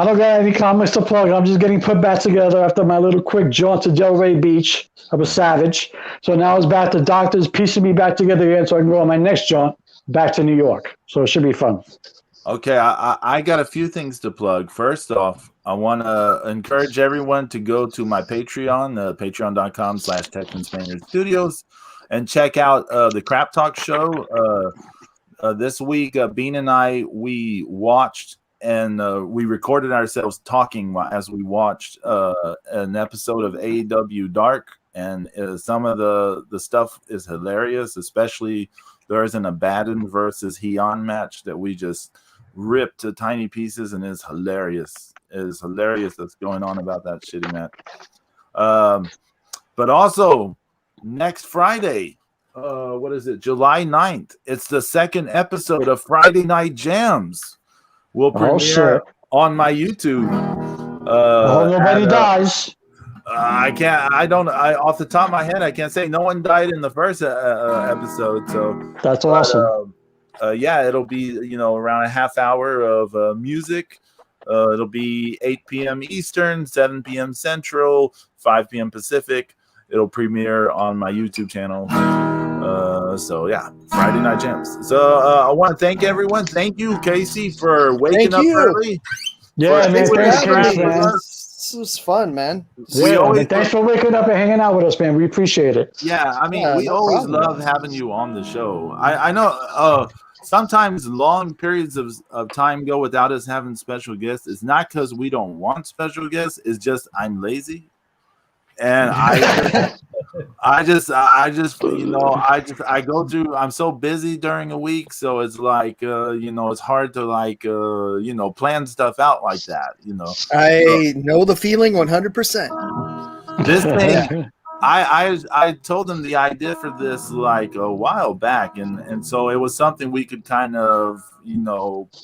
don't got any comics to plug. I'm just getting put back together after my little quick jaunt to Delray Beach. I was savage. So now it's back to doctors piecing me back together again so I can go on my next jaunt back to New York. So it should be fun. Okay, I got a few things to plug. First off, I want to encourage everyone to go to my Patreon, patreon.com/TexansPainterStudios, and check out the Crap Talk show. This week, Bean and I, we watched and we recorded ourselves talking as we watched an episode of AEW Dark, and some of the stuff is hilarious, especially there's an Abaddon versus Heian match that we just ripped to tiny pieces, and is hilarious. It is hilarious that's going on about that shitty match. But also, next Friday, what is it, July 9th, it's the second episode of Friday Night Jams. Will premiere on my YouTube. Nobody dies. Off the top of my head, I can't say. No one died in the first episode, so that's awesome. It'll be around a half hour of music. It'll be 8 p.m. Eastern, 7 p.m. Central, 5 p.m. Pacific. It'll premiere on my YouTube channel. Friday Night Jams. So I want to thank everyone. Thank you, Casey, for waking up early. Yeah, man. Thanks, man. This was fun, man. Thanks for waking up and hanging out with us, man. We appreciate it. Yeah, I mean, we always love having you on the show. I know sometimes long periods of time go without us having special guests. It's not because we don't want special guests. It's just I'm lazy. And I go through, I'm so busy during a week. So it's like, it's hard to plan stuff out like that, I know the feeling 100%. I told him the idea for this like a while back, and so it was something we could kind of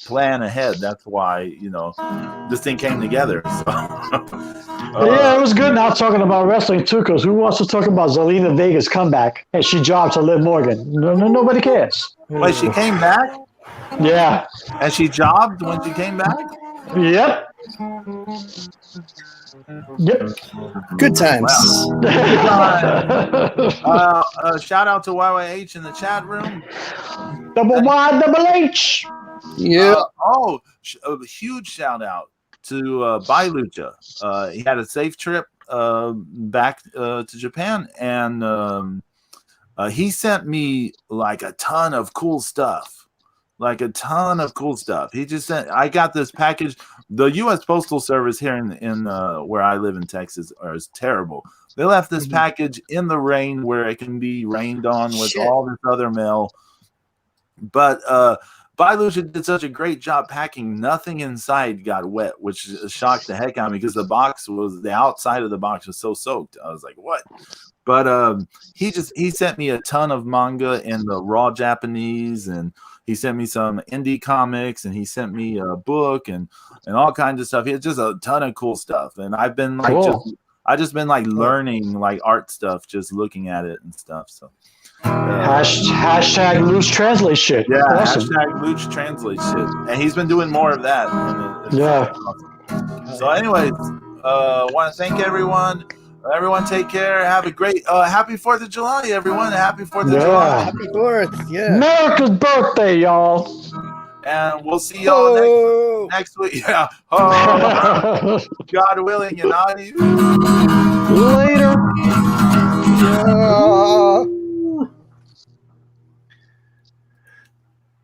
plan ahead. That's why this thing came together. So yeah, it was good now talking about wrestling too, because who wants to talk about Zelina Vega's comeback and she jobbed to Liv Morgan? Nobody cares. Wait, she came back? Yeah. And she jobbed when she came back? Yep. Good times. Wow. Shout out to YYH in the chat room. Double Y, double H. Yeah. A huge shout out to Bai Lucha. He had a safe trip back to Japan, and he sent me like a ton of cool stuff. He just sent. I got this package. The U.S. Postal Service here in where I live in Texas is terrible. They left this package in the rain where it can be rained on with all this other mail. But Bai Lucha did such a great job packing. Nothing inside got wet, which shocked the heck out of me because the outside of the box was so soaked. I was like, what? But he sent me a ton of manga in the raw Japanese, and he sent me some indie comics, and he sent me a book and all kinds of stuff. He had just a ton of cool stuff, and I've been like learning like art stuff, just looking at it and stuff. So hashtag loose translate shit. Yeah, awesome. Hashtag loose translate shit, and he's been doing more of that. Yeah. Awesome. So, anyways, want to thank everyone. Everyone take care. Have a great happy 4th of July, everyone. Happy 4th of July. Happy 4th. Yeah. America's birthday, y'all. And we'll see y'all next week. Yeah. Oh, God willing and audio.